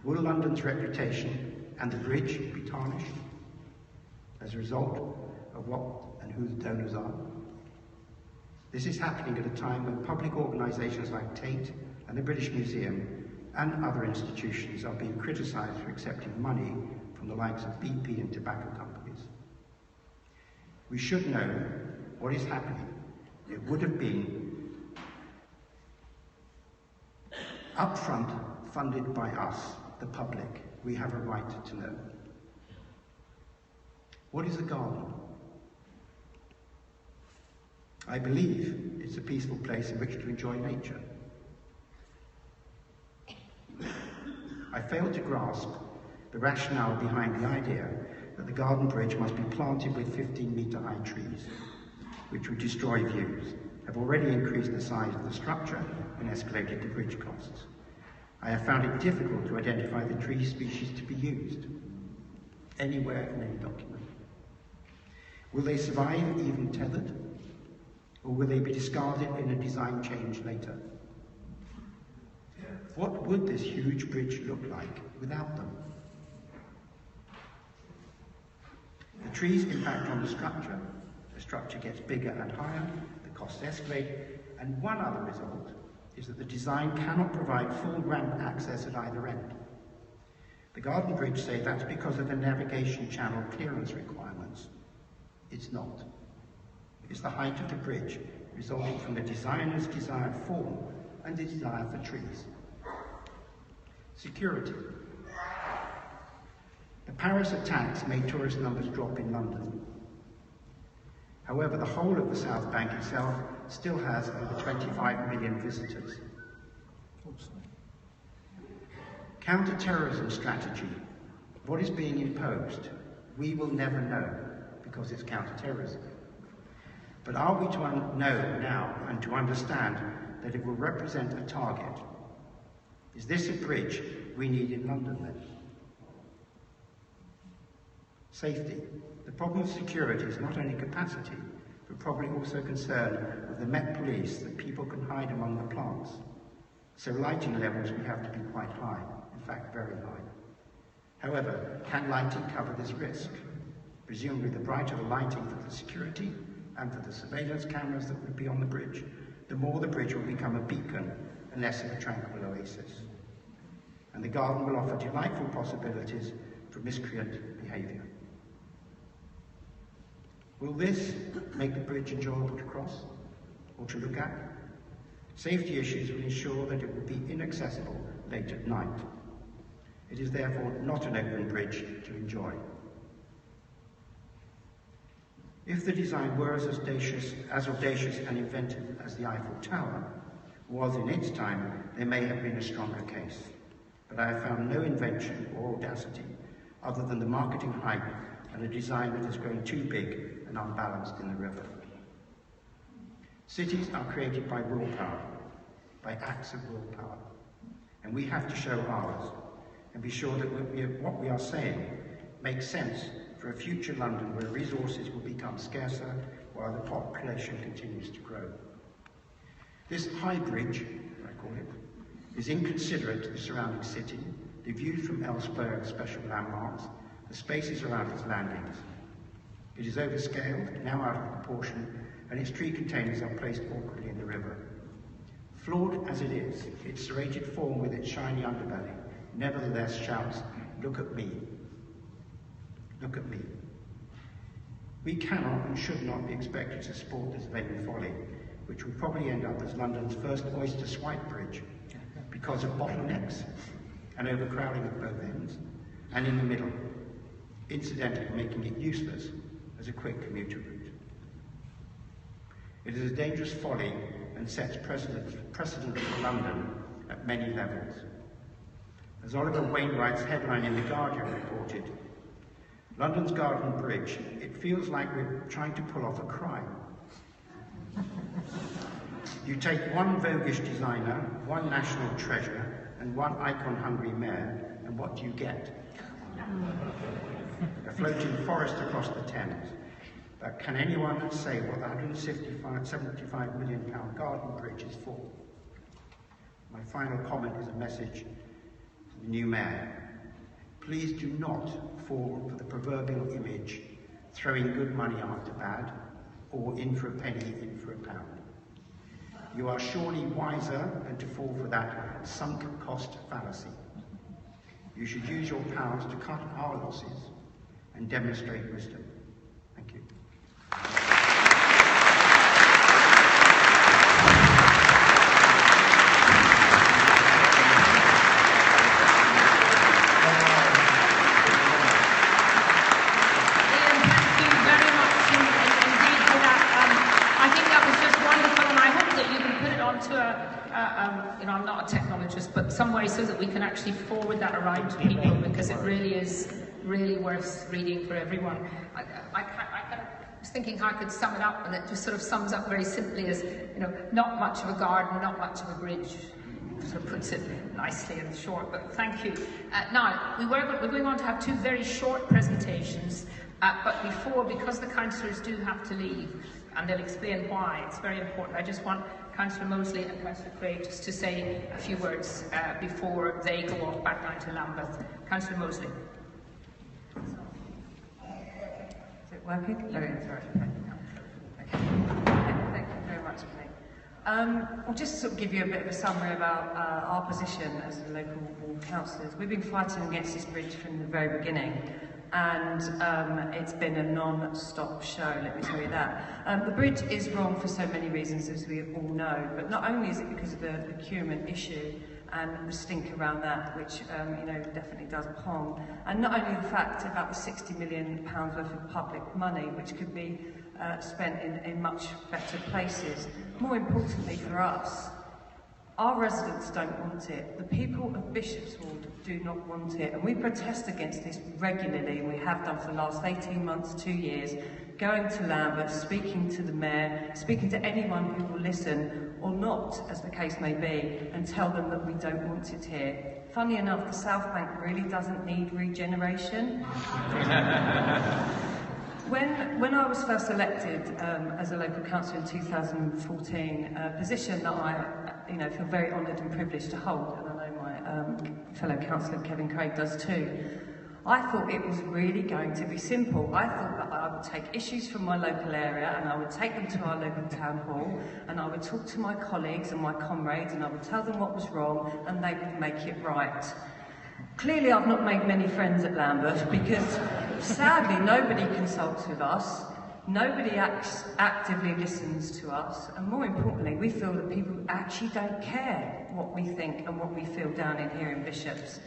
Will London's reputation and the bridge be tarnished as a result of what and who the donors are? This is happening at a time when public organisations like Tate and the British Museum and other institutions are being criticised for accepting money from the likes of BP and tobacco companies. We should know what is happening. It would have been upfront funded by us, the public. We have a right to know. What is a garden? I believe it's a peaceful place in which to enjoy nature. I fail to grasp the rationale behind the idea that the garden bridge must be planted with 15-metre-high trees, which would destroy views, have already increased the size of the structure and escalated the bridge costs. I have found it difficult to identify the tree species to be used anywhere in any document. Will they survive even tethered? Or will they be discarded in a design change later? What would this huge bridge look like without them? The trees impact on the structure gets bigger and higher, the costs escalate, and one other result is that the design cannot provide full ramp access at either end. The Garden Bridge say that's because of the navigation channel clearance requirements. It's not. It's the height of the bridge resulting from the designer's desired form and the desire for trees. Security. The Paris attacks made tourist numbers drop in London. However, the whole of the South Bank itself still has over 25 million visitors. Counter-terrorism strategy. What is being imposed? We will never know because it's counter-terrorism. But are we to know now and to understand that it will represent a target? Is this a bridge we need in London then? Safety. The problem of security is not only capacity, but probably also concern with the Met Police that people can hide among the plants. So lighting levels would have to be quite high, in fact very high. However, can lighting cover this risk? Presumably the brighter the lighting for the security and for the surveillance cameras that would be on the bridge, the more the bridge will become a beacon and less of a tranquil oasis. And the garden will offer delightful possibilities for miscreant behaviour. Will this make the bridge enjoyable to cross or to look at? Safety issues will ensure that it will be inaccessible late at night. It is therefore not an open bridge to enjoy. If the design were as audacious and inventive as the Eiffel Tower was in its time, there may have been a stronger case. But I have found no invention or audacity other than the marketing hype and a design that has grown too big and unbalanced in the river. Cities are created by willpower, by acts of willpower, and we have to show ours and be sure that what we are saying makes sense for a future London where resources will become scarcer while the population continues to grow. This high bridge, I call it, is inconsiderate to the surrounding city, the views from Elsberg special landmarks, the spaces around its landings. It is overscaled, now out of proportion, and its tree containers are placed awkwardly in the river. Flawed as it is, its serrated form with its shiny underbelly nevertheless shouts, "Look at me. Look at me." We cannot and should not be expected to support this vain folly, which will probably end up as London's first oyster swipe bridge because of bottlenecks and overcrowding at both ends and in the middle, incidentally making it useless as a quick commuter route. It is a dangerous folly and sets precedent for London at many levels. As Oliver Wainwright's headline in The Guardian reported, London's Garden Bridge, it feels like we're trying to pull off a crime. You take one voguish designer, one national treasure, and one icon-hungry mayor, and what do you get? A floating forest across the Thames. But can anyone say what the £175 million Garden Bridge is for? My final comment is a message to the new mayor. Please do not fall for the proverbial image, throwing good money after bad, or in for a penny, in for a pound. You are surely wiser than to fall for that sunk cost fallacy. You should use your powers to cut our losses and demonstrate wisdom. Thank you. I'm not a technologist, but some way so that we can actually forward that around to people, because it really is really worth reading for everyone. I was thinking how I could sum it up, and it just sort of sums up very simply as, not much of a garden, not much of a bridge. Sort of puts it nicely and short, but thank you. Now, we're going on to have two very short presentations, but because the councillors do have to leave, and they'll explain why, it's very important. I just want Councillor Mosley and Councillor Craig just to say a few words before they go off back down to Lambeth. Councillor Mosley. Is it working? No, it's all right. Okay. Thank you very much, Penny. I'll just sort of give you a bit of a summary about our position as the local ward councillors. We've been fighting against this bridge from the very beginning, and it's been a non-stop show, let me tell you that. The bridge is wrong for so many reasons, as we all know, but not only is it because of the procurement issue and the stink around that, which definitely does pong, and not only the fact about the £60 million worth of public money, which could be spent in much better places. More importantly for us, our residents don't want it. The people of Bishopswald do not want it. And we protest against this regularly, and we have done for the last 18 months, 2 years, going to Lambeth, speaking to the mayor, speaking to anyone who will listen, or not, as the case may be, and tell them that we don't want it here. Funny enough, the South Bank really doesn't need regeneration. When I was first elected as a local councillor in 2014, a position that I feel very honoured and privileged to hold, and I know my fellow councillor Kevin Craig does too, I thought it was really going to be simple. I thought that I would take issues from my local area and I would take them to our local town hall and I would talk to my colleagues and my comrades and I would tell them what was wrong and they would make it right. Clearly I've not made many friends at Lambeth because sadly nobody consults with us, nobody actively listens to us, and more importantly we feel that people actually don't care what we think and what we feel down in here in Bishops,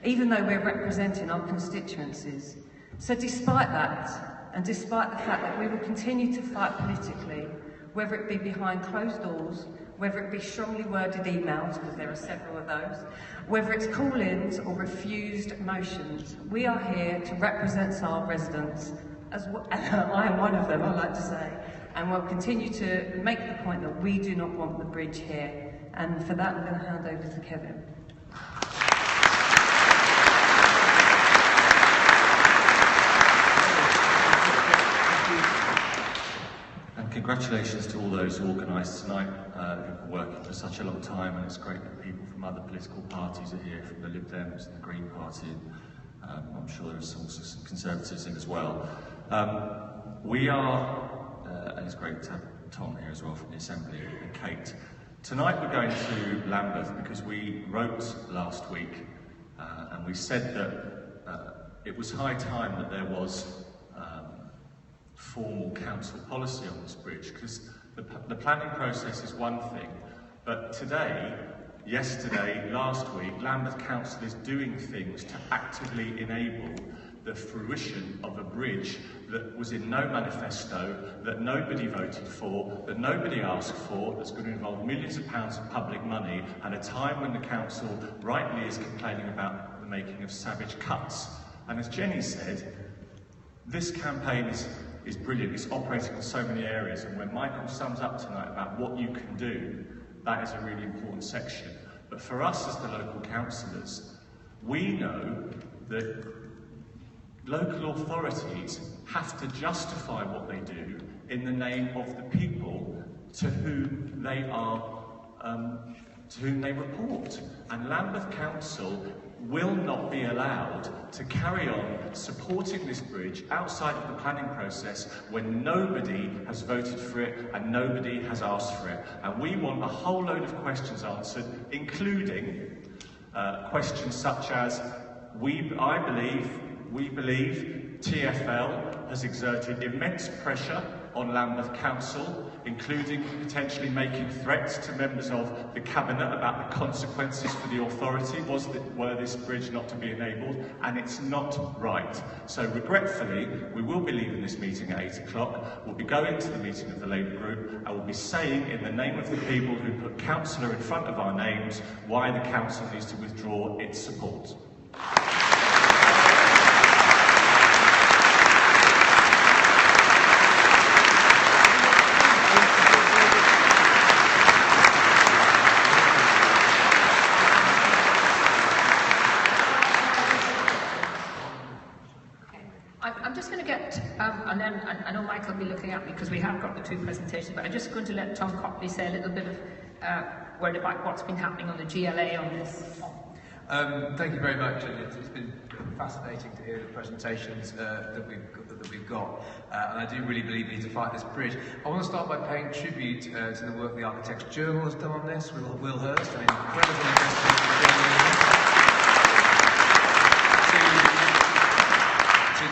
even though we're representing our constituencies. So despite that, and despite the fact that we will continue to fight politically, whether it be behind closed doors, whether it be strongly worded emails, because there are several of those, whether it's call-ins or refused motions, we are here to represent our residents, as well, I am one of them, I like to say, and we'll continue to make the point that we do not want the bridge here. And for that, I'm going to hand over to Kevin. Congratulations to all those who organised tonight, who've been working for such a long time, and it's great that people from other political parties are here, from the Lib Dems and the Green Party, and I'm sure there's also some Conservatives in as well. We are, and it's great to have Tom here as well from the Assembly and Kate. Tonight we're going to Lambeth because we wrote last week and we said that it was high time that there was formal council policy on this bridge, because the planning process is one thing, but today, yesterday, last week, Lambeth Council is doing things to actively enable the fruition of a bridge that was in no manifesto, that nobody voted for, that nobody asked for, that's going to involve millions of pounds of public money, at a time when the council rightly is complaining about the making of savage cuts. And as Jenny said, this campaign is brilliant. It's operating in so many areas, and when Michael sums up tonight about what you can do, that is a really important section. But for us as the local councillors, we know that local authorities have to justify what they do in the name of the people to whom they are, to whom they report. And Lambeth Council will not be allowed to carry on supporting this bridge outside of the planning process when nobody has voted for it and nobody has asked for it. And we want a whole load of questions answered, including questions such as, we believe TfL has exerted immense pressure on Lambeth Council, including potentially making threats to members of the Cabinet about the consequences for the authority were this bridge not to be enabled, and it's not right. So regretfully, we will be leaving this meeting at 8 o'clock, we'll be going to the meeting of the Labour Group, and we'll be saying in the name of the people who put councillor in front of our names why the council needs to withdraw its support. I'm just going to get, and then I know Michael will be looking at me because we have got the two presentations, but I'm just going to let Tom Copley say a little bit of word about what's been happening on the GLA on this. Thank you very much, and it's been fascinating to hear the presentations that we've got, and I do really believe we need to fight this bridge. I want to start by paying tribute to the work the Architects Journal has done on this, with Will Hurst, an incredible investment in journalism.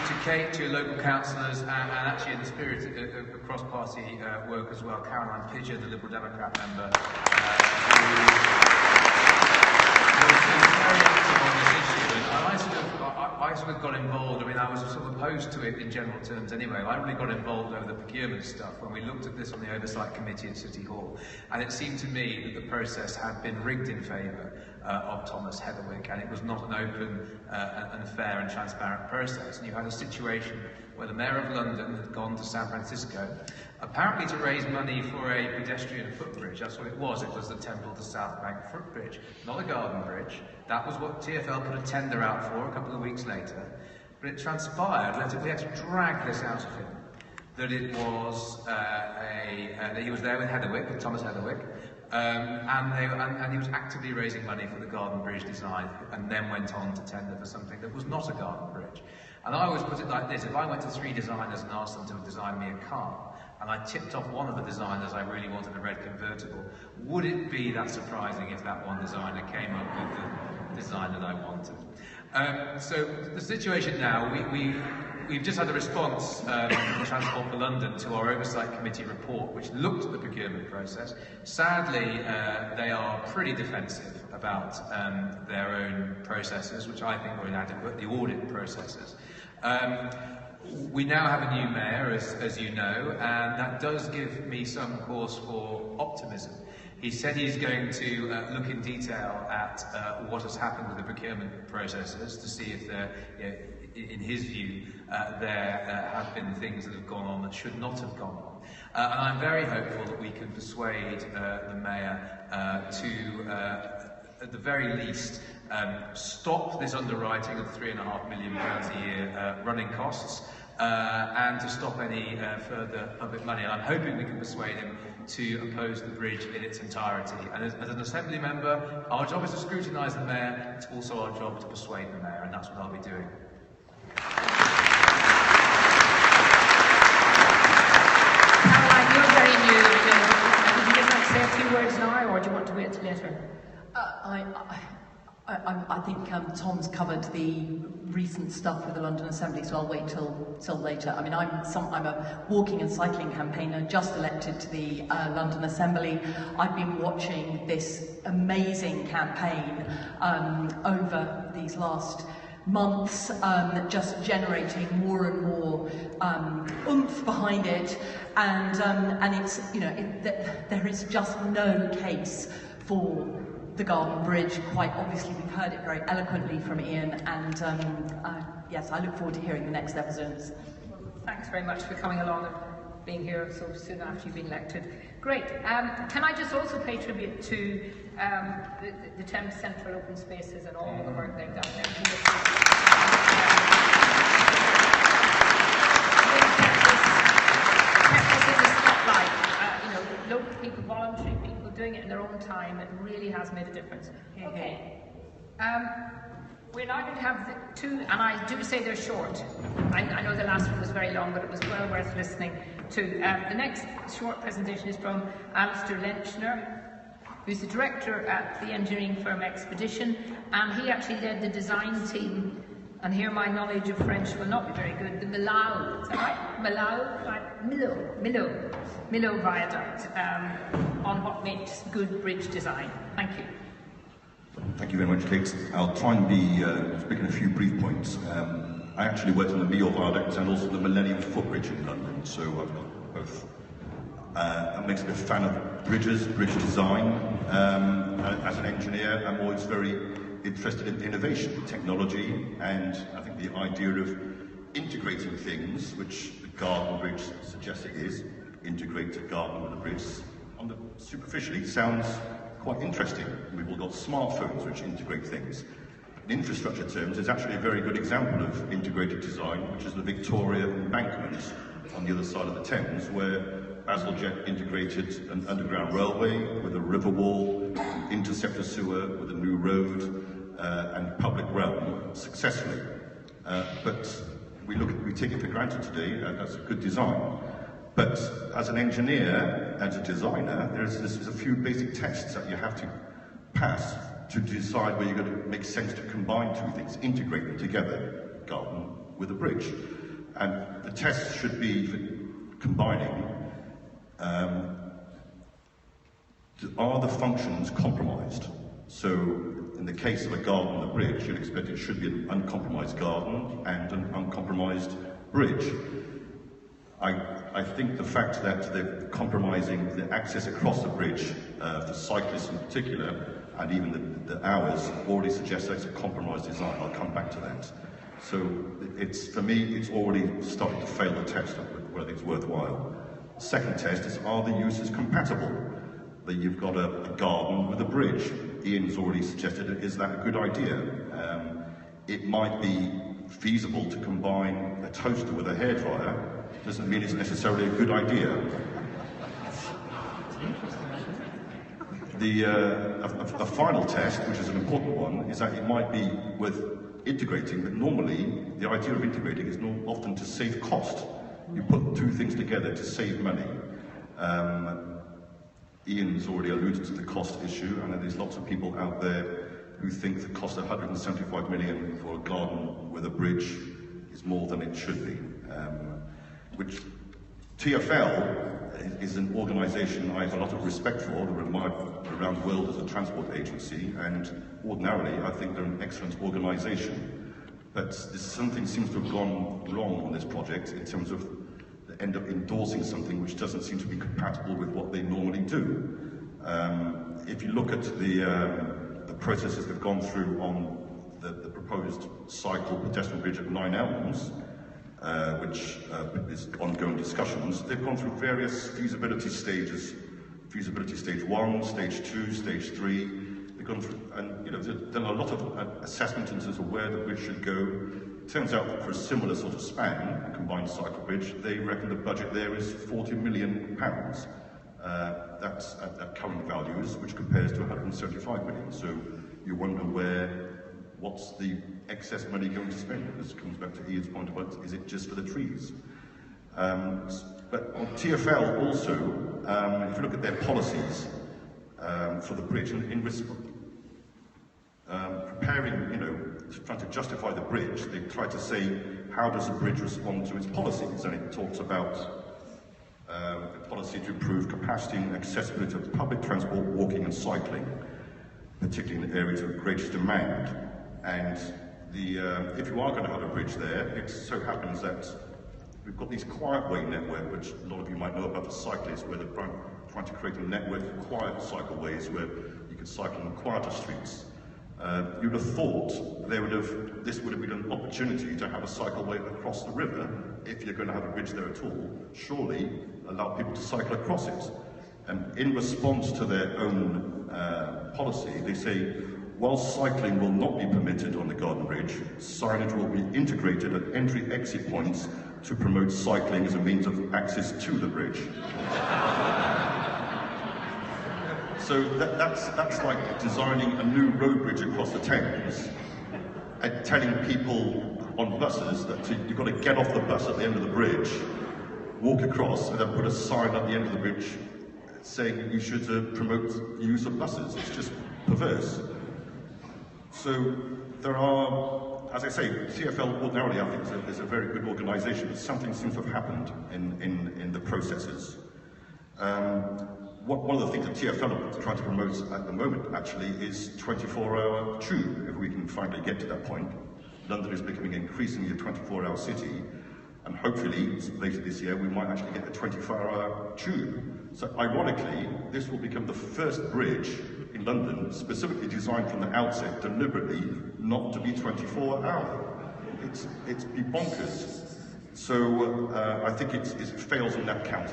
To Kate, to your local councillors, and actually in the spirit of cross-party work as well, Caroline Pidger, the Liberal Democrat member, very active on this issue, and I sort of got involved. I mean, I was sort of opposed to it in general terms anyway. I really got involved over the procurement stuff when we looked at this on the Oversight Committee at City Hall, and it seemed to me that the process had been rigged in favour of Thomas Heatherwick, and it was not an open and fair and transparent process. And you had a situation where the Mayor of London had gone to San Francisco, apparently to raise money for a pedestrian footbridge. That's what it was. It was the Temple to South Bank footbridge, not a garden bridge. That was what TfL put a tender out for a couple of weeks later. But it transpired, we had to drag this out of him, that it was that he was there with Heatherwick, Thomas Heatherwick, and he was actively raising money for the Garden Bridge design, and then went on to tender for something that was not a garden bridge. And I always put it like this: if I went to 3 designers and asked them to design me a car, and I tipped off one of the designers I really wanted a red convertible, would it be that surprising if that one designer came up with the design that I wanted? So the situation now, we've just had a response from Transport for London to our Oversight Committee report, which looked at the procurement process. Sadly, they are pretty defensive about their own processes, which I think were inadequate, the audit processes. We now have a new mayor, as you know, and that does give me some cause for optimism. He said he's going to look in detail at what has happened with the procurement processes to see if there, in his view, there have been things that have gone on that should not have gone on. And I'm very hopeful that we can persuade the mayor to, at the very least, stop this underwriting of £3.5 million a year running costs, and to stop any further public money. And I'm hoping we can persuade him to oppose the bridge in its entirety. And as an Assembly member, our job is to scrutinise the mayor. It's also our job to persuade the mayor, and that's what I'll be doing. Caroline, you're very new. Would you like to say a few words now, or do you want to wait till later? I think Tom's covered the recent stuff with the London Assembly, so I'll wait till later. I mean, I'm a walking and cycling campaigner, just elected to the London Assembly. I've been watching this amazing campaign over these last months, just generating more and more oomph behind it, and it's, there is just no case for the Garden Bridge. Quite obviously, we've heard it very eloquently from Ian, and yes, I look forward to hearing the next episodes. Thanks very much for coming along and being here so soon after you've been elected. Great. Can I just also pay tribute to the Thames Central Open Spaces and all the work they've done there. Local people, voluntary people doing it in their own time, it really has made a difference. Okay. We're now going to have the two, and I do say they're short. I know the last one was very long, but it was well worth listening to. The next short presentation is from Alistair Lenchner, who's the director at the engineering firm Expedition, and he actually led the design team. And here my knowledge of French will not be very good. The Millau, is that right? Millau Viaduct, on what makes good bridge design. Thank you. Thank you very much, Kate. I'll try and be speaking a few brief points. I actually worked on the Millau Viaduct and also the Millennium Footbridge in London, so I've got both. I'm a big fan of bridges, bridge design. As an engineer, I'm always very interested in innovation, technology, and I think the idea of integrating things, which the Garden Bridge suggests it is, integrate a garden with a bridge, superficially sounds quite interesting. We've all got smartphones which integrate things. In infrastructure terms, there's actually a very good example of integrated design, which is the Victoria Embankment on the other side of the Thames, where Bazalgette integrated an underground railway with a river wall, an interceptor sewer with a new road, and public realm successfully. But we take it for granted today as a good design. But as an engineer, as a designer, there's a few basic tests that you have to pass to decide where you're going to make sense to combine two things, integrate them together, garden with a bridge. And the tests should be for combining, are the functions compromised? So in the case of a garden with a bridge, you'd expect it should be an uncompromised garden and an uncompromised bridge. I think the fact that they're compromising the access across the bridge for cyclists in particular, and even the hours, already suggests that it's a compromised design. I'll come back to that. So for me, it's already starting to fail the test of whether it's worthwhile. The second test is, are the uses compatible? That you've got a garden with a bridge. Ian's already suggested, is that a good idea? It might be feasible to combine a toaster with a hairdryer doesn't mean it's necessarily a good idea. A final test, which is an important one, is that it might be worth integrating, but normally the idea of integrating is often to save cost. You put two things together to save money. Ian's already alluded to the cost issue, and there's lots of people out there who think the cost of 175 million for a garden with a bridge is more than it should be. Which TfL is an organisation I have a lot of respect for. They're admired around the world as a transport agency, and ordinarily I think they're an excellent organisation. But something seems to have gone wrong on this project in terms of they end up endorsing something which doesn't seem to be compatible with what they normally do. If you look at the processes they've gone through on the proposed cycle pedestrian bridge at Nine Elms, which is ongoing discussions, they've gone through various feasibility stages. Feasibility stage 1, stage 2, stage 3. They've gone through, and they've done a lot of assessment in terms of where the bridge should go. It turns out that for a similar sort of span, a combined cycle bridge, they reckon the budget there is £40 million. That's at current values, which compares to 175 million. So you wonder what's the excess money going to spend? This comes back to Ian's point about, is it just for the trees? But on TfL also, if you look at their policies for the bridge, preparing, trying to justify the bridge, they try to say, how does the bridge respond to its policies? And it talks about a policy to improve capacity and accessibility of public transport, walking and cycling, particularly in areas of greatest demand. And if you are going to have a bridge there, it so happens that we've got these quiet way network, which a lot of you might know about the cyclists, where they're trying to create a network of quiet cycleways where you can cycle on quieter streets. You'd have thought this would have been an opportunity to have a cycleway across the river, if you're going to have a bridge there at all. Surely allow people to cycle across it. And in response to their own policy, they say, while cycling will not be permitted on the Garden Bridge, signage will be integrated at entry-exit points to promote cycling as a means of access to the bridge. So that's like designing a new road bridge across the Thames and telling people on buses that you've got to get off the bus at the end of the bridge, walk across, and then put a sign at the end of the bridge saying you should promote the use of buses. It's just perverse. So there are, as I say, TfL ordinarily I think is a very good organisation, but something seems to have happened in the processes. One of the things that TfL are trying to promote at the moment actually is 24-hour tube, if we can finally get to that point. London is becoming increasingly a 24-hour city, and hopefully later this year we might actually get a 24-hour tube. So ironically, this will become the first bridge in London specifically designed from the outset deliberately not to be 24-hour. It's be bonkers. So I think it fails on that count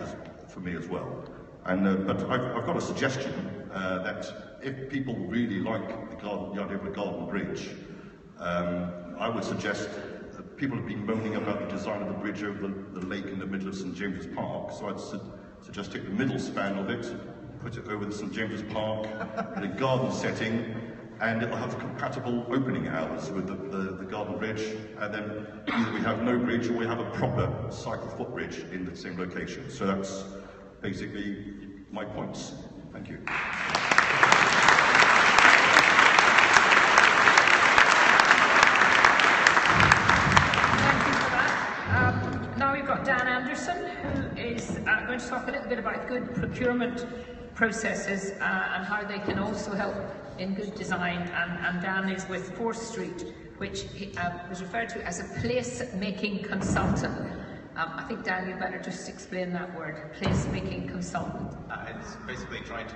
for me as well. And but I've got a suggestion that if people really like the idea of a garden bridge, I would suggest that people have been moaning about the design of the bridge over the lake in the middle of St James's Park. So I'd suggest take the middle span of it, put it over the St James's Park in a garden setting, and it'll have compatible opening hours with the garden bridge, and then either we have no bridge or we have a proper cycle footbridge in the same location. So that's basically my points. Thank you. Now we've got Dan Anderson, who is going to talk a little bit about good procurement processes and how they can also help in good design. And Dan is with 4th Street, which was referred to as a place-making consultant. I think, Dan, you better just explain that word, place-making consultant. It's basically trying to,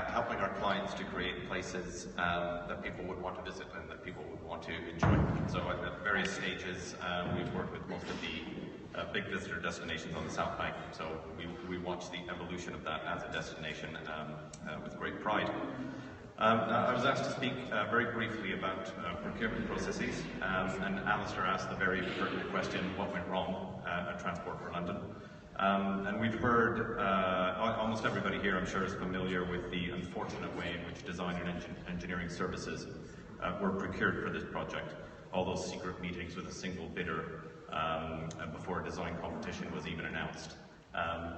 helping our clients to create places that people would want to visit and that people would want to enjoy. So at various stages, we've worked with most of the big visitor destinations on the South Bank. So we watch the evolution of that as a destination with great pride. I was asked to speak very briefly about procurement processes, and Alistair asked the very pertinent question, what went wrong at Transport for London? And we've heard, almost everybody here I'm sure is familiar with the unfortunate way in which design and engineering services were procured for this project. All those secret meetings with a single bidder before a design competition was even announced.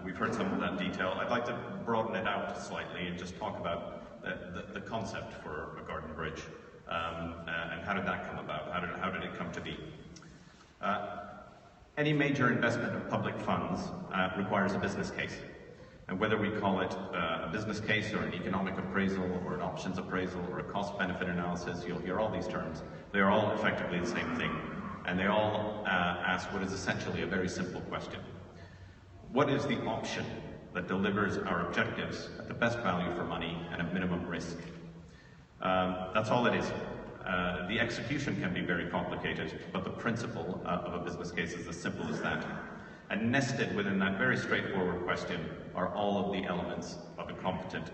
We've heard some of that detail. I'd like to broaden it out slightly and just talk about the concept for a garden bridge and how did that come about? How did it come to be? Any major investment of public funds requires a business case. And whether we call it a business case or an economic appraisal or an options appraisal or a cost-benefit analysis, you'll hear all these terms. They are all effectively the same thing. And they all ask what is essentially a very simple question. What is the option that delivers our objectives at the best value for money and at minimum risk? That's all it is. The execution can be very complicated, but the principle of a business case is as simple as that. And nested within that very straightforward question are all of the elements of a competent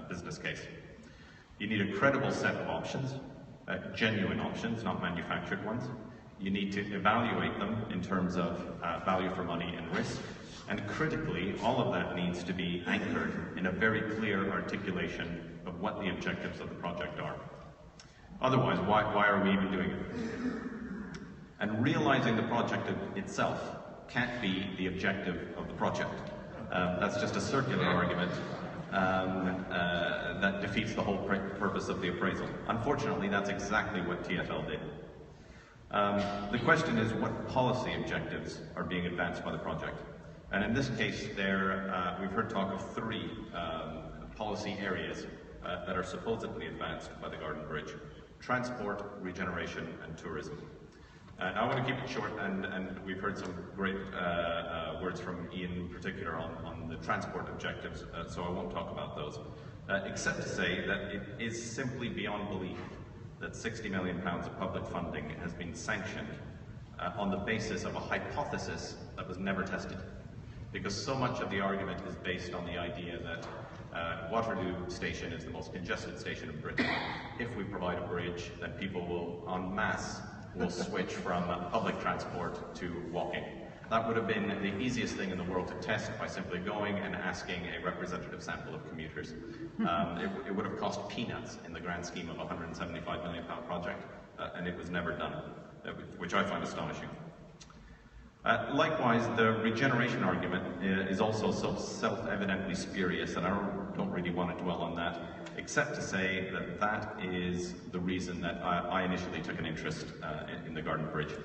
business case. You need a credible set of options, genuine options, not manufactured ones. You need to evaluate them in terms of value for money and risk. And critically, all of that needs to be anchored in a very clear articulation of what the objectives of the project are. Otherwise, why are we even doing it? And realizing the project itself can't be the objective of the project. That's just a circular argument that defeats the whole purpose of the appraisal. Unfortunately, that's exactly what TfL did. The question is, what policy objectives are being advanced by the project? And in this case, we've heard talk of three policy areas that are supposedly advanced by the Garden Bridge: transport, regeneration, and tourism. I want to keep it short, and we've heard some great words from Ian in particular on the transport objectives, so I won't talk about those, except to say that it is simply beyond belief that £60 million of public funding has been sanctioned on the basis of a hypothesis that was never tested. Because so much of the argument is based on the idea that Waterloo Station is the most congested station in Britain. If we provide a bridge, then people will, en masse, will switch from public transport to walking. That would have been the easiest thing in the world to test by simply going and asking a representative sample of commuters. It would have cost peanuts in the grand scheme of a £175 million project, and it was never done, which I find astonishing. Likewise, the regeneration argument is also so self-evidently spurious, and I don't really want to dwell on that, except to say that that is the reason that I initially took an interest in the Garden Bridge.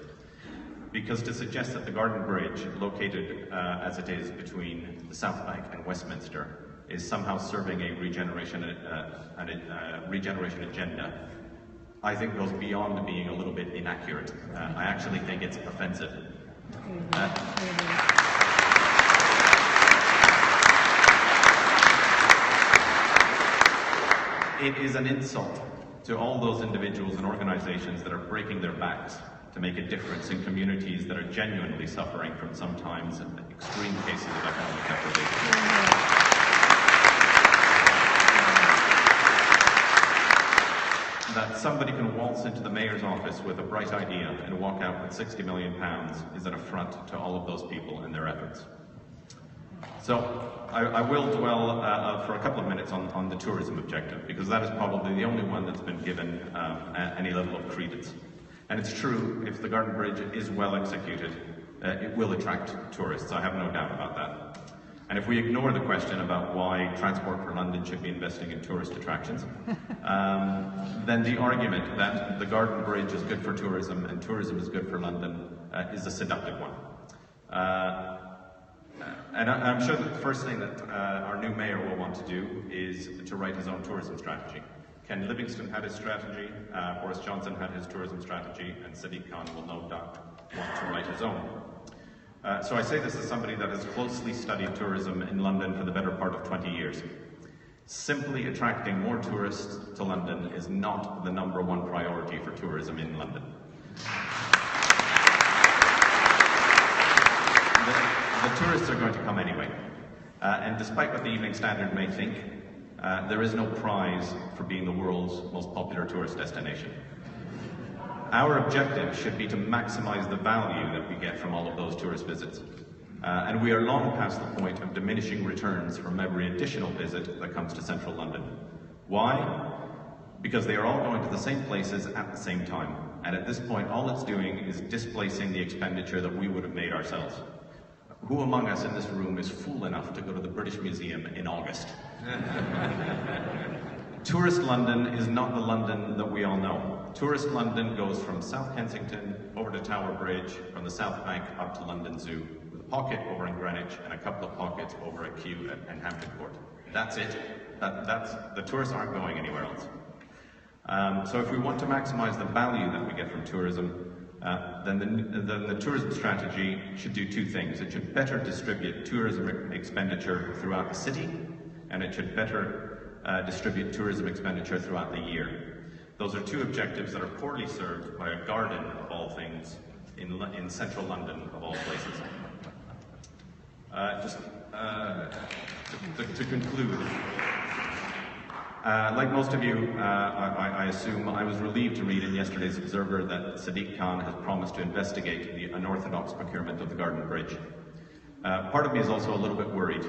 Because to suggest that the Garden Bridge, located as it is between the South Bank and Westminster, is somehow serving a regeneration agenda, I think goes beyond being a little bit inaccurate. I actually think it's offensive. It is an insult to all those individuals and organizations that are breaking their backs to make a difference in communities that are genuinely suffering from sometimes extreme cases of economic deprivation. That somebody can waltz into the mayor's office with a bright idea and walk out with £60 million is an affront to all of those people and their efforts. So I will dwell for a couple of minutes on the tourism objective, because that is probably the only one that's been given any level of credence. And it's true, if the Garden Bridge is well executed, it will attract tourists. I have no doubt about that. And if we ignore the question about why Transport for London should be investing in tourist attractions, then the argument that the Garden Bridge is good for tourism and tourism is good for London is a seductive one. And I'm sure that the first thing that our new mayor will want to do is to write his own tourism strategy. Ken Livingstone had his strategy, Boris Johnson had his tourism strategy, and Sadiq Khan will no doubt want to write his own. So I say this as somebody that has closely studied tourism in London for the better part of 20 years. Simply attracting more tourists to London is not the #1 priority for tourism in London. The tourists are going to come anyway. And despite what the Evening Standard may think, there is no prize for being the world's most popular tourist destination. Our objective should be to maximize the value that we get from all of those tourist visits. And we are long past the point of diminishing returns from every additional visit that comes to central London. Why? Because they are all going to the same places at the same time. And at this point, all it's doing is displacing the expenditure that we would have made ourselves. Who among us in this room is fool enough to go to the British Museum in August? Tourist London is not the London that we all know. Tourist London goes from South Kensington over to Tower Bridge, from the South Bank up to London Zoo, with a pocket over in Greenwich and a couple of pockets over at Kew and Hampton Court. That's it. The tourists aren't going anywhere else. So if we want to maximize the value that we get from tourism, then the tourism strategy should do two things. It should better distribute tourism expenditure throughout the city, and it should better distribute tourism expenditure throughout the year. Those are two objectives that are poorly served by a garden, of all things, in central London, of all places. To conclude, like most of you, I assume, I was relieved to read in yesterday's Observer that Sadiq Khan has promised to investigate the unorthodox procurement of the Garden Bridge. Part of me is also a little bit worried,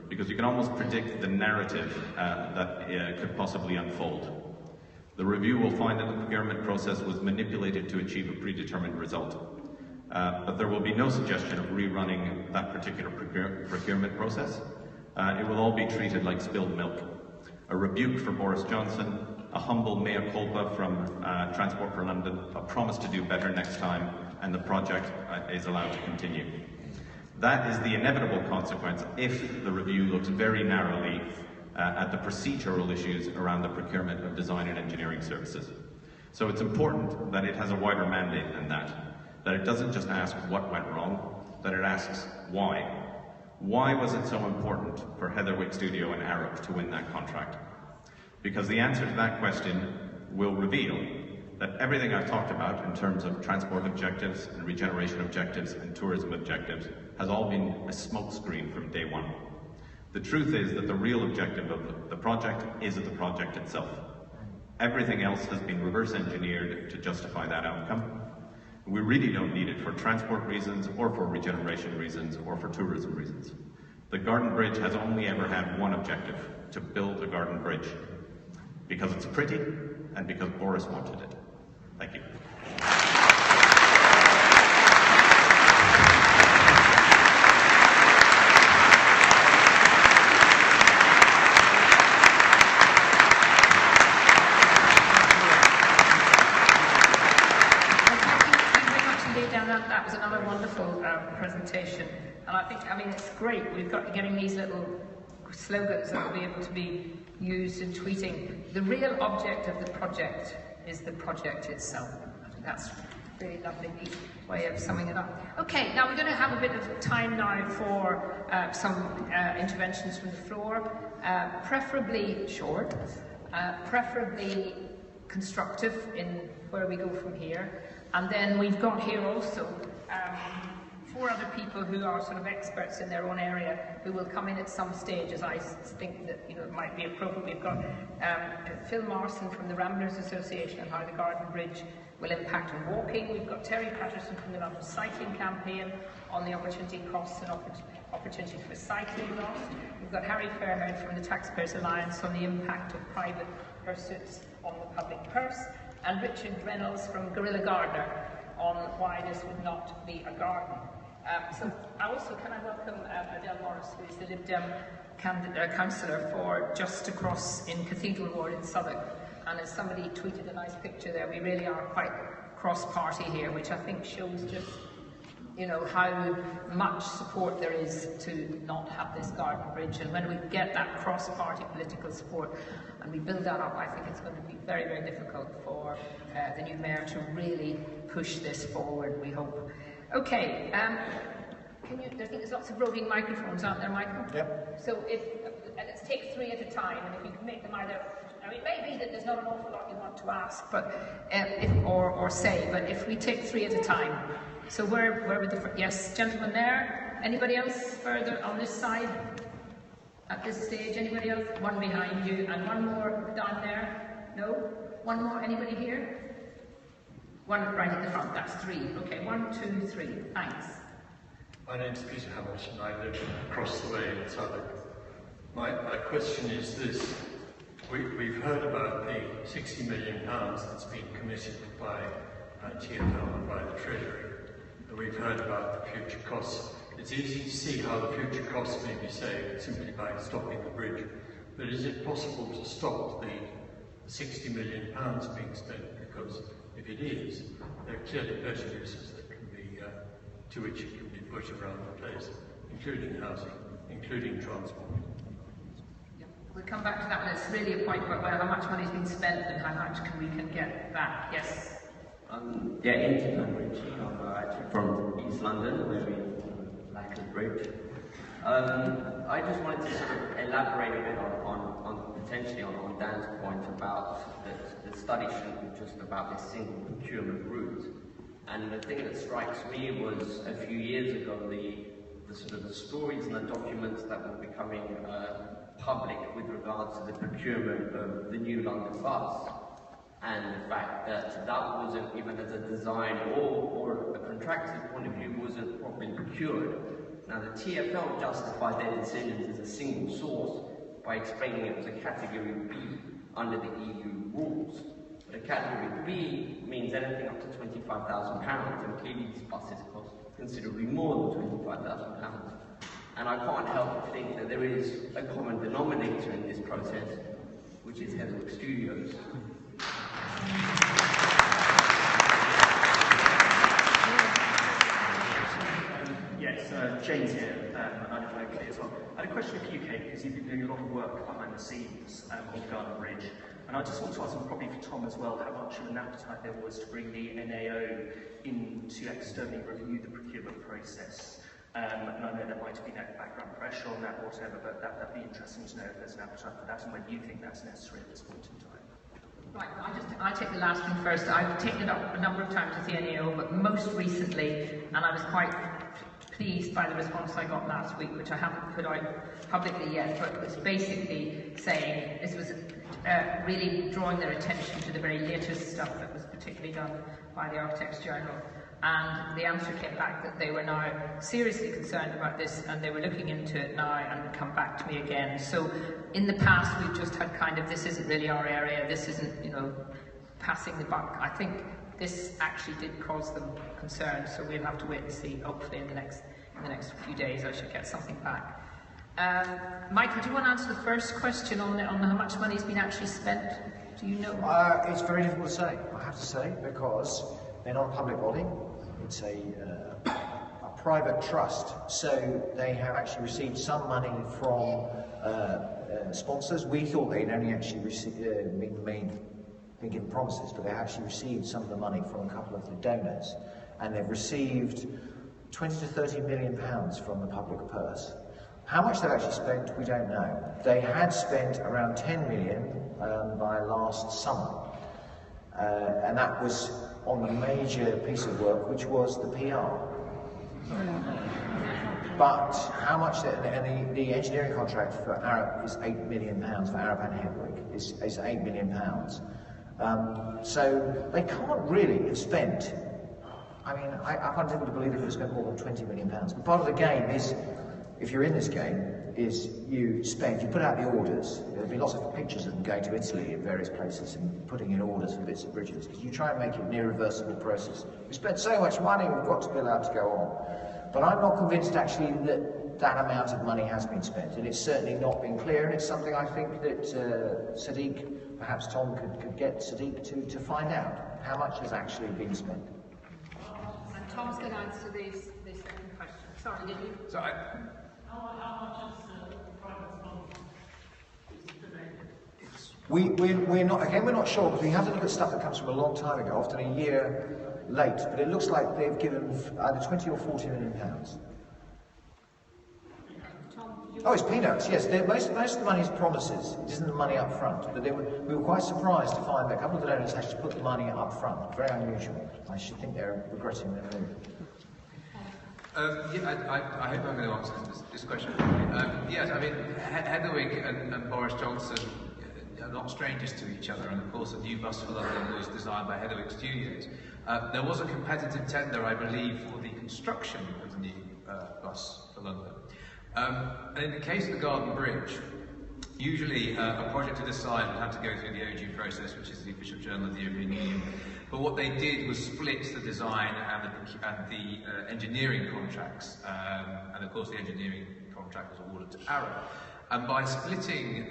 because you can almost predict the narrative that could possibly unfold. The review will find that the procurement process was manipulated to achieve a predetermined result. But there will be no suggestion of rerunning that particular procurement process. It will all be treated like spilled milk. A rebuke for Boris Johnson, a humble mea culpa from Transport for London, a promise to do better next time, and the project is allowed to continue. That is the inevitable consequence if the review looks very narrowly at the procedural issues around the procurement of design and engineering services. So it's important that it has a wider mandate than that it doesn't just ask what went wrong, that it asks why. Why was it so important for Heatherwick Studio and Arup to win that contract? Because the answer to that question will reveal that everything I've talked about in terms of transport objectives and regeneration objectives and tourism objectives has all been a smokescreen from day one. The truth is that the real objective of the project is the project itself. Everything else has been reverse engineered to justify that outcome. We really don't need it for transport reasons, or for regeneration reasons, or for tourism reasons. The Garden Bridge has only ever had one objective: to build a garden bridge. Because it's pretty, and because Boris wanted it. Thank you. That was another wonderful presentation, and I mean, it's great. We've got getting these little slogans that will be able to be used in tweeting. The real object of the project is the project itself. I think that's really lovely, neat way of summing it up. Okay, now we're going to have a bit of time now for some interventions from the floor, preferably short, preferably constructive in where we go from here. And then we've got here also 4 other people who are sort of experts in their own area who will come in at some stage, as I think that it might be appropriate. We've got Phil Marson from the Ramblers Association and how the Garden Bridge will impact on walking. We've got Terry Patterson from the London Cycling Campaign on the opportunity costs and opportunity for cycling loss. We've got Harry Fairhead from the Taxpayers Alliance on the impact of private pursuits on the public purse. And Richard Reynolds from Gorilla Gardener on why this would not be a garden. So I also, can I welcome Adele Morris, who is the Lib Dem councillor for Just Across in Cathedral Ward in Southwark. And as somebody tweeted a nice picture there, we really are quite cross-party here, which I think shows just, you know, how much support there is to not have this garden bridge. And when we get that cross-party political support and we build that up, I think it's going to be very, very difficult for the new mayor to really push this forward, we hope. Okay, I think there's lots of roving microphones, aren't there, Michael? Yep. So let's take 3 at a time, and if you can make them either, I mean, it may be that there's not an awful lot you want to ask, but or say, but if we take 3 at a time. So where would yes, gentleman there. Anybody else further on this side? at this stage? Anybody else? One behind you, and one more down there. No? One more? Anybody here? One right at the front. That's 3. Okay, 1, 2, 3. Thanks. My name's Peter Hamilton. I live across the way in Southwark. My question is this. We've heard about the £60 million that's been committed by TfL and by the Treasury. We've heard about the future costs. It's easy to see how the future costs may be saved simply by stopping the bridge. But is it possible to stop the £60 million being spent? Because if it is, there are clearly better uses that can be, to which it can be put around the place, including housing, including transport. We'll come back to that one. It's really a point about how much money's been spent and how much we can get back. Yes. Yeah, Anthony Lambridge. I'm actually from East London, where we lack a bridge. I just wanted to sort of elaborate a bit on potentially on Dan's point about the study shouldn't be just about this single procurement route. And the thing that strikes me was a few years ago the sort of the stories and the documents that were becoming public with regards to the procurement of the new London bus, and the fact that that wasn't, even as a design or a contractor's point of view, wasn't properly procured. Now the TfL justified their decisions as a single source by explaining it was a Category B under the EU rules. But a Category B means anything up to £25,000, and clearly these buses cost considerably more than £25,000. And I can't help but think that there is a common denominator in this process, which is Heswick Studios. Yes, James here, and I live locally as well. I had a question for you, Kate, because you've been doing a lot of work behind the scenes on the Garden Bridge. And I just want to ask, and probably for Tom as well, how much of an appetite there was to bring the NAO in to externally review the procurement process. And I know there might have been background pressure on that or whatever, but that'd be interesting to know if there's an appetite for that and whether you think that's necessary at this point in time. Right, I'll take the last one first. I've taken it up a number of times with the NAO, but most recently, and I was quite pleased by the response I got last week, which I haven't put out publicly yet, but it was basically saying this was really drawing their attention to the very latest stuff that was particularly done by the Architects Journal. And the answer came back that they were now seriously concerned about this and they were looking into it now and would come back to me again. So in the past we've just had kind of, this isn't really our area, this isn't, you know, passing the buck. I think this actually did cause them concern, so we'll have to wait and see. Hopefully in the next few days I should get something back. Michael, do you want to answer the first question on how much money's been actually spent? Do you know? It's very difficult to say, I have to say, because they're not a public body. It's a private trust, so they have actually received some money from sponsors. We thought they'd only actually been given promises, but they actually received some of the money from a couple of the donors, and they've received 20 to 30 million pounds from the public purse. How much they've actually spent, we don't know. They had spent around 10 million by last summer, and that was on the major piece of work, which was the PR. But how much, and the engineering contract for Arup is £8 million, for Arup and Hepwick is £8 million. So they can't really have spent, I mean, I find it difficult to believe they could have spent more than £20 million. But part of the game is, if you're in this game, is you put out the orders. There'll be lots of pictures of them going to Italy in various places and putting in orders for bits of bridges, because you try and make it an irreversible process. We spent so much money, we've got to be allowed to go on. But I'm not convinced actually that that amount of money has been spent, and it's certainly not been clear, and it's something I think that Sadiq, perhaps Tom could get Sadiq to find out how much has actually been spent. And Tom's going to answer the second question. Sorry, did you? So how much is the private sponsor We're not sure, because we have to look at stuff that comes from a long time ago, often a year late, but it looks like they've given either 20 or 40 million pounds. Oh, it's peanuts, yes. Most of the money is promises. It isn't the money up front. But we were quite surprised to find that a couple of the donors actually put the money up front. Very unusual. I should think they're regretting their move. I hope I'm going to answer this question. Yes, I mean, Hedderwick and Boris Johnson are not strangers to each other, and of course a new bus for London was designed by Hedderwick Studios. There was a competitive tender, I believe, for the construction of the new bus for London. And in the case of the Garden Bridge, usually a project of this size would have to go through the OG process, which is the official journal of the European Union. But what they did was split the design and the engineering contracts, and of course the engineering contract was awarded to Arrow. And by splitting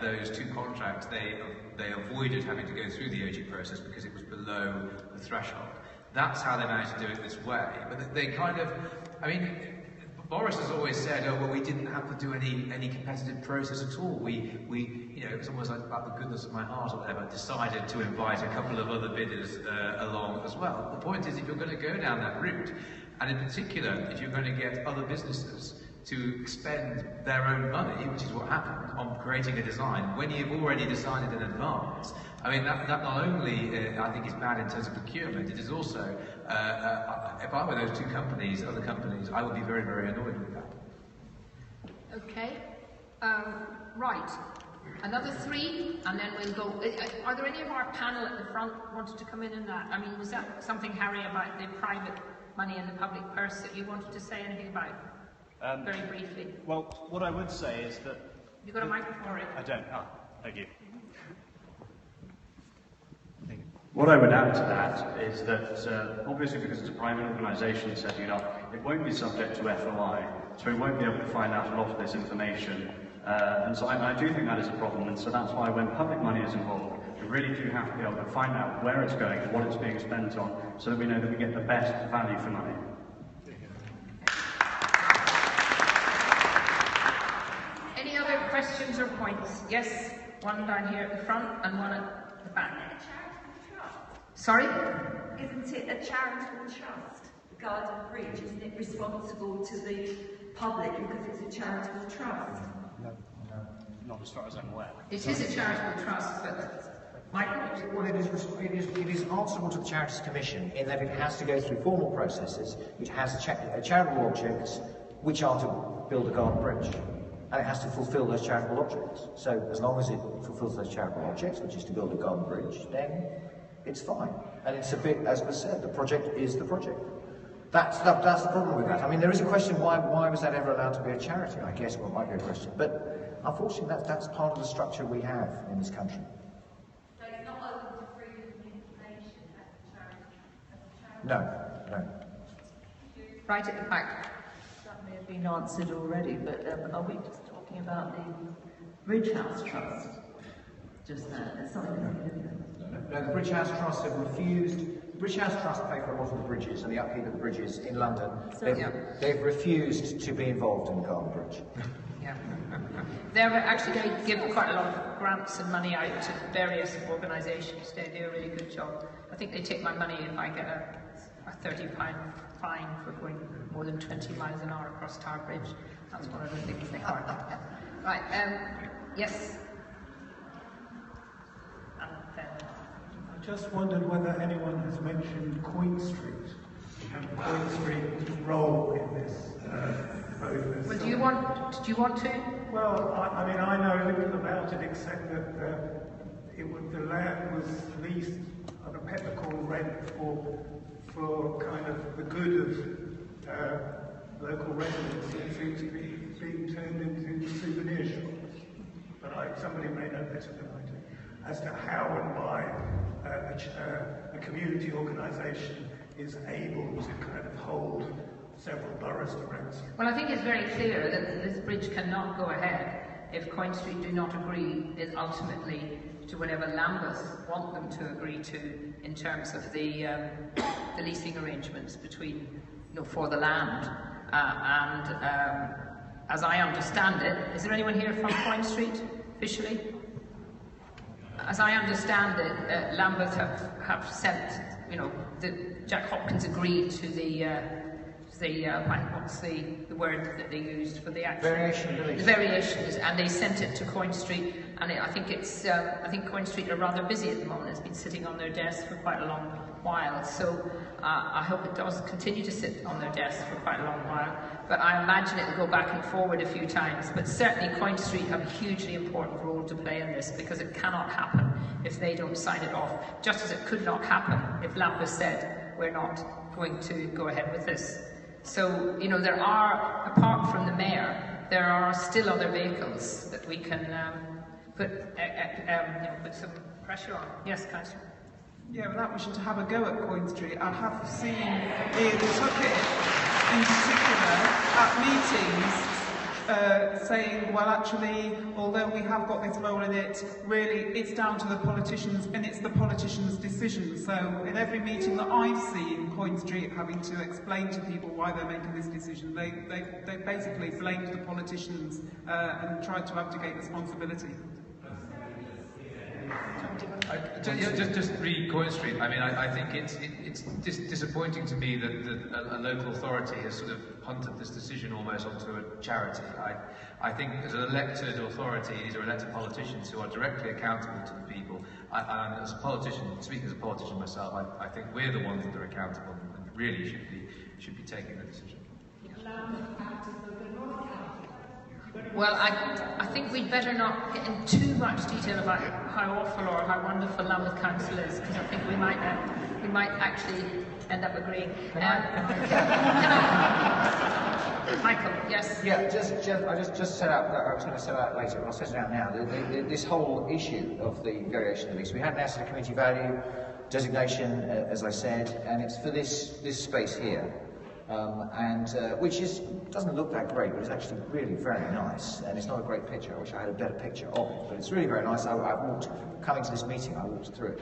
those two contracts, they avoided having to go through the OG process because it was below the threshold. That's how they managed to do it this way. But they kind of, I mean, Boris has always said, oh, well, we didn't have to do any competitive process at all. We you know, it's almost like about the goodness of my heart or whatever, decided to invite a couple of other bidders along as well. The point is, if you're going to go down that route, and in particular, if you're going to get other businesses to expend their own money, which is what happened, on creating a design, when you've already decided in advance, I mean, that not only, I think, is bad in terms of procurement, it is also, if I were those two companies, other companies, I would be very, very annoyed with that. Okay. Right. Another three, and then we'll go. Are there any of our panel at the front wanted to come in on that? I mean, was that something, Harry, about the private money and the public purse that you wanted to say anything about? Very briefly. Well, what I would say is that... You got a microphone? I don't. Ah, thank you. What I would add to that is that, obviously because it's a private organisation setting it up, it won't be subject to FOI, so we won't be able to find out a lot of this information. And so I do think that is a problem, and so that's why when public money is involved, we really do have to be able to find out where it's going and what it's being spent on, so that we know that we get the best value for money. Any other questions or points? Yes, one down here at the front and one at the back. Sorry? Isn't it a charitable trust, the Garden Bridge? Isn't it responsible to the public because it's a charitable trust? No, not as far as I'm aware. It is a charitable trust, but Michael? Well, it is answerable to the Charities Commission in that it has to go through formal processes. It has charitable objects which are to build a garden bridge. And it has to fulfil those charitable objects. So as long as it fulfills those charitable objects, which is to build a garden bridge, then it's fine. And it's a bit, as was said, the project is the project. That's the problem with that. I mean, there is a question, why was that ever allowed to be a charity? I guess what might be a question. But unfortunately, that's part of the structure we have in this country. So it's not open to freedom of information as a charity? No. Right at the back. That may have been answered already, but are we just talking about the Bridge House Trust just now? It's not No, the Bridge House Trust have refused. The Bridge House Trust pay for a lot of the bridges and the upkeep of the bridges in London. They've refused to be involved in the Garden Bridge. Yeah. They give quite a lot of grants and money out to various organisations. They do a really good job. I think they take my money if I get a £30 fine for going more than 20 miles an hour across Tower Bridge. That's one of the things they are. Right, yes. I just wondered whether anyone has mentioned Coin Street and Coin Street's role in this process. Well, do you want to? Well, I mean, I know little about it except that the land was leased on a peppercorn rent for kind of the good of local residents. It seems to be being turned into souvenir shops. But somebody may know better than I do as to how and why a community organisation is able to kind of hold several boroughs to rent. Well, I think it's very clear that this bridge cannot go ahead if Coin Street do not agree ultimately to whatever Lambeth want them to agree to in terms of the leasing arrangements between, for the land. As I understand it, is there anyone here from Coin Street officially? As I understand it, Lambeth have sent, Jack Hopkins agreed to what's the word that they used for the actual variations, and they sent it to Coin Street, and I think Coin Street are rather busy at the moment. It's been sitting on their desk for quite a long while. So I hope it does continue to sit on their desks for quite a long while. But I imagine it will go back and forward a few times. But certainly Coin Street have a hugely important role to play in this, because it cannot happen if they don't sign it off. Just as it could not happen if Lambeth said, we're not going to go ahead with this. So, you know, there are, apart from the mayor, there are still other vehicles that we can put some pressure on. Yes, Councillor. Yeah, without wishing to have a go at Coin Street, I have seen Ian Tuckett in particular at meetings saying, well, actually, although we have got this role in it, really it's down to the politicians and it's the politicians' decision. So in every meeting that I've seen Coin Street having to explain to people why they're making this decision, they basically blamed the politicians and tried to abdicate responsibility. Just read Coin Street. I mean, I think it's disappointing to me that a local authority has sort of punted this decision almost onto a charity. I think as an elected authority, these are elected politicians who are directly accountable to the people. And as a politician, speaking as a politician myself, I think we're the ones that are accountable and really should be taking the decision. Well, I think we'd better not get in too much detail about how awful or how wonderful Lambeth Council is, because I think we might actually end up agreeing. Michael, yes? Yeah, I just set out, I was going to set out later, but I'll set it out now. This whole issue of the variation of the lease, we had an asset community value designation, as I said, and it's for this space here. Which doesn't look that great, but it's actually really very nice, and it's not a great picture. I wish I had a better picture of it, but it's really very nice. Coming to this meeting, I walked through it.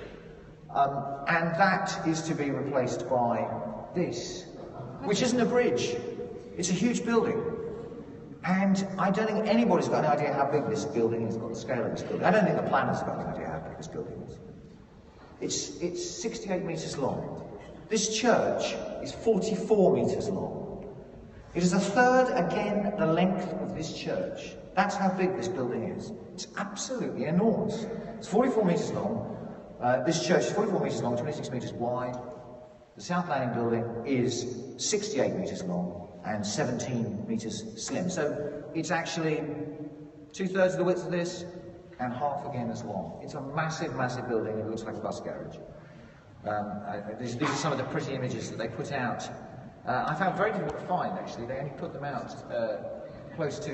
And that is to be replaced by this, which isn't a bridge. It's a huge building. And I don't think anybody's got any idea how big this building is, got the scale of this building. I don't think the planners have got any idea how big this building is. It's 68 metres long. This church is 44 metres long. It is a third, again, the length of this church. That's how big this building is. It's absolutely enormous. It's 44 metres long. This church is 44 metres long, 26 metres wide. The South Landing building is 68 metres long and 17 metres slim. So it's actually 2/3 of the width of this and half again as long. It's a massive, massive building. It looks like a bus garage. These are some of the pretty images that they put out. I found very difficult to find, actually. They only put them out close to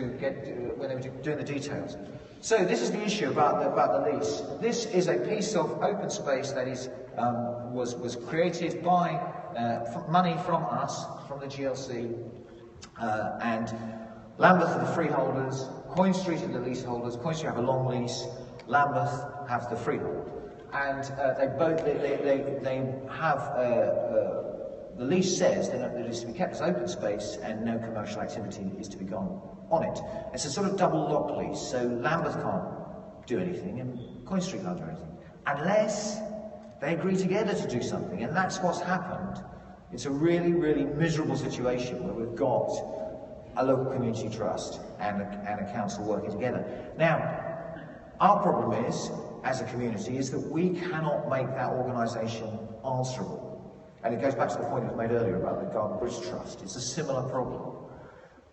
when they were doing the details. So this is the issue about the lease. This is a piece of open space that was created by money from us, from the GLC, and Lambeth are the freeholders, Coin Street are the leaseholders. Coin Street have a long lease, Lambeth have the freehold. And the lease says that it is to be kept as open space and no commercial activity is to be gone on it. It's a sort of double lock lease, so Lambeth can't do anything and Coin Street can't do anything unless they agree together to do something, and that's what's happened. It's a really, really miserable situation where we've got a local community trust and a council working together. Now, our problem is, as a community, is that we cannot make that organisation answerable. And it goes back to the point that was made earlier about the Garden Bridge Trust. It's a similar problem.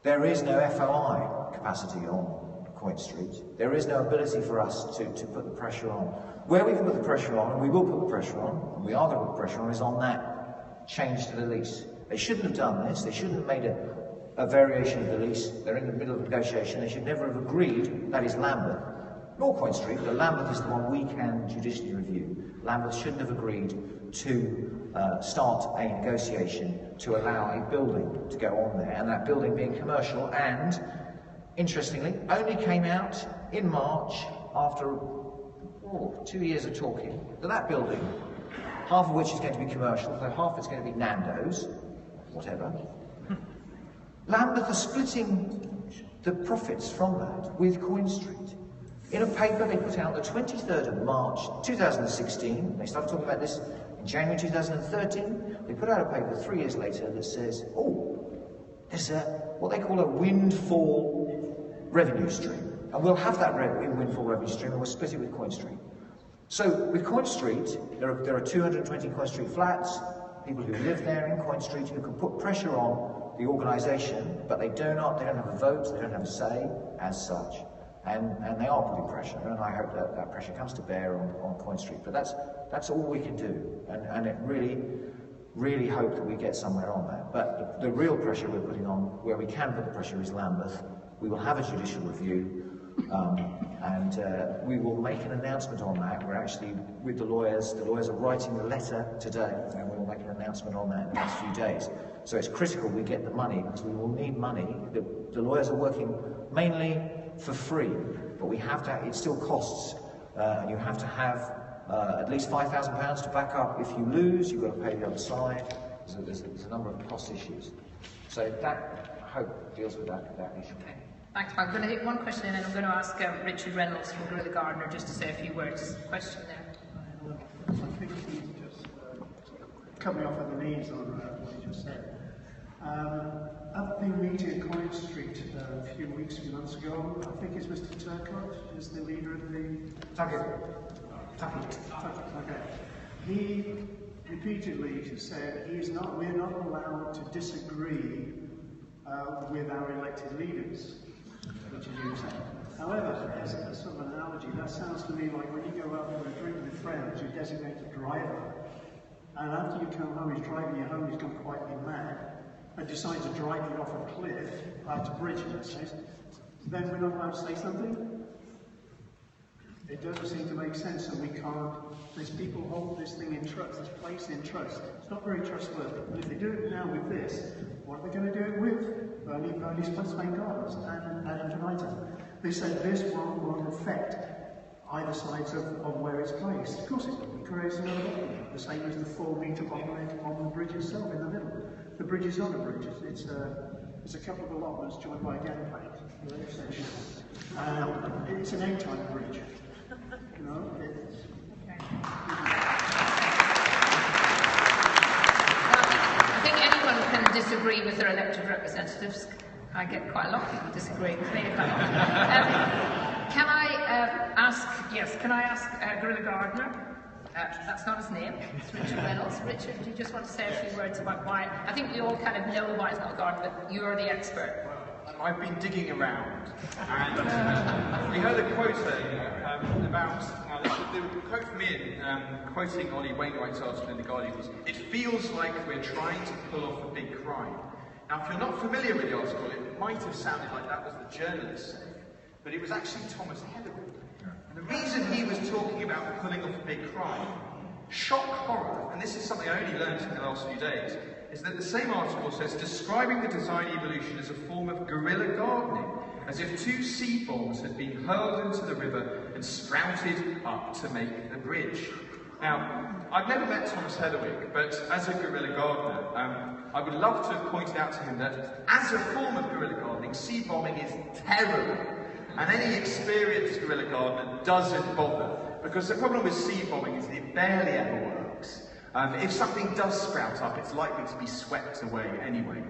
There is no FOI capacity on Coin Street. There is no ability for us to put the pressure on. Where we can put the pressure on, and we will put the pressure on, and we are going to put the pressure on, is on that change to the lease. They shouldn't have done this. They shouldn't have made a variation of the lease. They're in the middle of negotiation. They should never have agreed, that is Lambeth, nor Coin Street, but Lambeth is the one we can judicially review. Lambeth shouldn't have agreed to start a negotiation to allow a building to go on there, and that building being commercial, and, interestingly, only came out in March after 2 years of talking, that building, half of which is going to be commercial, so half it's going to be Nando's, whatever. Lambeth are splitting the profits from that with Coin Street. In a paper they put out the 23rd of March 2016, they started talking about this in January 2013, they put out a paper 3 years later that says, there's what they call a windfall revenue stream, and we'll have that windfall revenue stream and we'll split it with Coin Street. So with Coin Street, there are 220 Coin Street flats, people who live there in Coin Street who can put pressure on the organisation, but they don't have a vote, they don't have a say as such. And they are putting pressure, and I hope that pressure comes to bear on Coin Street. But that's all we can do, and it really hope that we get somewhere on that. But the real pressure we're putting on, where we can put the pressure, is Lambeth. We will have a judicial review, and we will make an announcement on that. We're actually, with the lawyers are writing a letter today, and we will make an announcement on that in the next few days. So it's critical we get the money, because we will need money. The lawyers are working mainly for free, but we have to, it still costs, and you have to have at least £5,000 to back up. If you lose, you've got to pay the other side. There's a number of cost issues. So that, I hope, deals with that issue. Thanks, Mark. I'm going to take one question and then I'm going to ask Richard Reynolds from Gorilla Gardener just to say a few words. Question there. I think he's just coming off of the knees on what he just said. At the meeting at Coin Street a few months ago, I think it's Mr. Turcotte is the leader of the... Tuckett. Okay. He repeatedly said we're not allowed to disagree with our elected leaders, which is insane. However, as a sort of analogy, that sounds to me like when you go out for a drink with friends, you designate a driver, and after you come home, he's driving you home, he's gone quietly mad, and decides to drive you off a cliff, out to bridge, let's say, then we're not allowed to say something? It doesn't seem to make sense, and we can't. These people hold this thing in trust, this place in trust. It's not very trustworthy. And if they do it now with this, what are they going to do it with? Bernie's Spain Gardens and infinitum. They said this won't affect either sides of where it's placed. Of course it will. It creates another bottleneck, the same as the 4-metre bottleneck on the bridge itself in the middle. The bridge is not a bridge. It's a couple of allotments joined by a gangplank. It's an egg-type bridge. You know, I think anyone can disagree with their elected representatives. I get quite a lot of people disagreeing with me. Can I ask Gorilla Gardener? That's not his name, it's Richard Reynolds. Richard, do you just want to say a few words about why? I think we all kind of know why it's not a garden, but you're the expert. I've been digging around, and we heard a quote earlier about, the quote from Ian, quoting Ollie Wainwright's article in The Guardian was, "It feels like we're trying to pull off a big crime." Now, if you're not familiar with the article, it might have sounded like that was the journalist saying, but it was actually Thomas Heatherwick. And the reason he was talking about pulling off a big crime, shock horror, and this is something I only learned in the last few days, is that the same article says, describing the design evolution as a form of guerrilla gardening, as if 2 seed bombs had been hurled into the river and sprouted up to make the bridge. Now, I've never met Thomas Heatherwick, but as a guerrilla gardener, I would love to have pointed out to him that as a form of guerrilla gardening, seed bombing is terrible, and any experienced guerrilla gardener doesn't bother, because the problem with seed bombing is that it barely ever works. If something does sprout up, it's likely to be swept away anyway.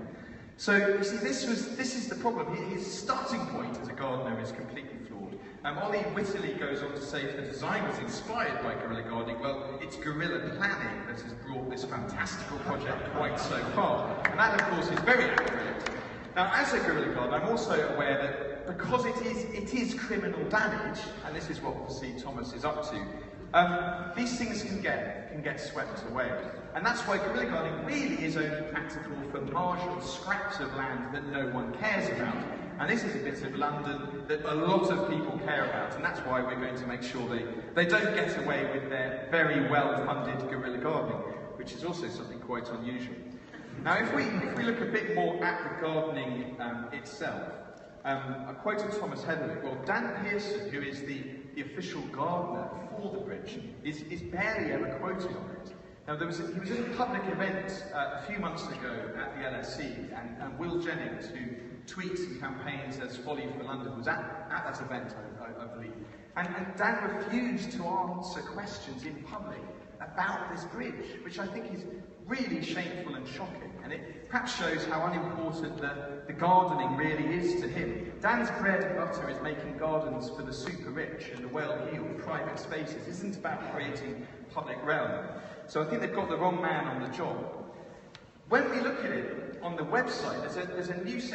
So, you see, this is the problem. His starting point as a gardener is completely flawed. Ollie Whitterly goes on to say if the design was inspired by guerrilla gardening, well, it's guerrilla planning that has brought this fantastical project quite so far. And that, of course, is very accurate. Now, as a guerrilla gardener, I'm also aware that because it is criminal damage, and this is what we'll see Thomas is up to, these things can get swept away. And that's why guerrilla gardening really is only practical for marginal scraps of land that no one cares about. And this is a bit of London that a lot of people care about, and that's why we're going to make sure they don't get away with their very well-funded guerrilla gardening, which is also something quite unusual. Now, if we look a bit more at the gardening itself, I quoted Thomas Heatherwick. Well, Dan Pearson, who is the official gardener for the bridge, is barely ever quoted on it. Now, he was at a public event a few months ago at the LSE, and Will Jennings, who tweets and campaigns as Folly for London, was at that event, I believe. And Dan refused to answer questions in public about this bridge, which I think is really shameful and shocking, and it perhaps shows how unimportant the gardening really is to him. Dan's bread and butter is making gardens for the super rich and the well-heeled private spaces. It isn't about creating public realm. So I think they've got the wrong man on the job. When we look at it on the website, there's a newish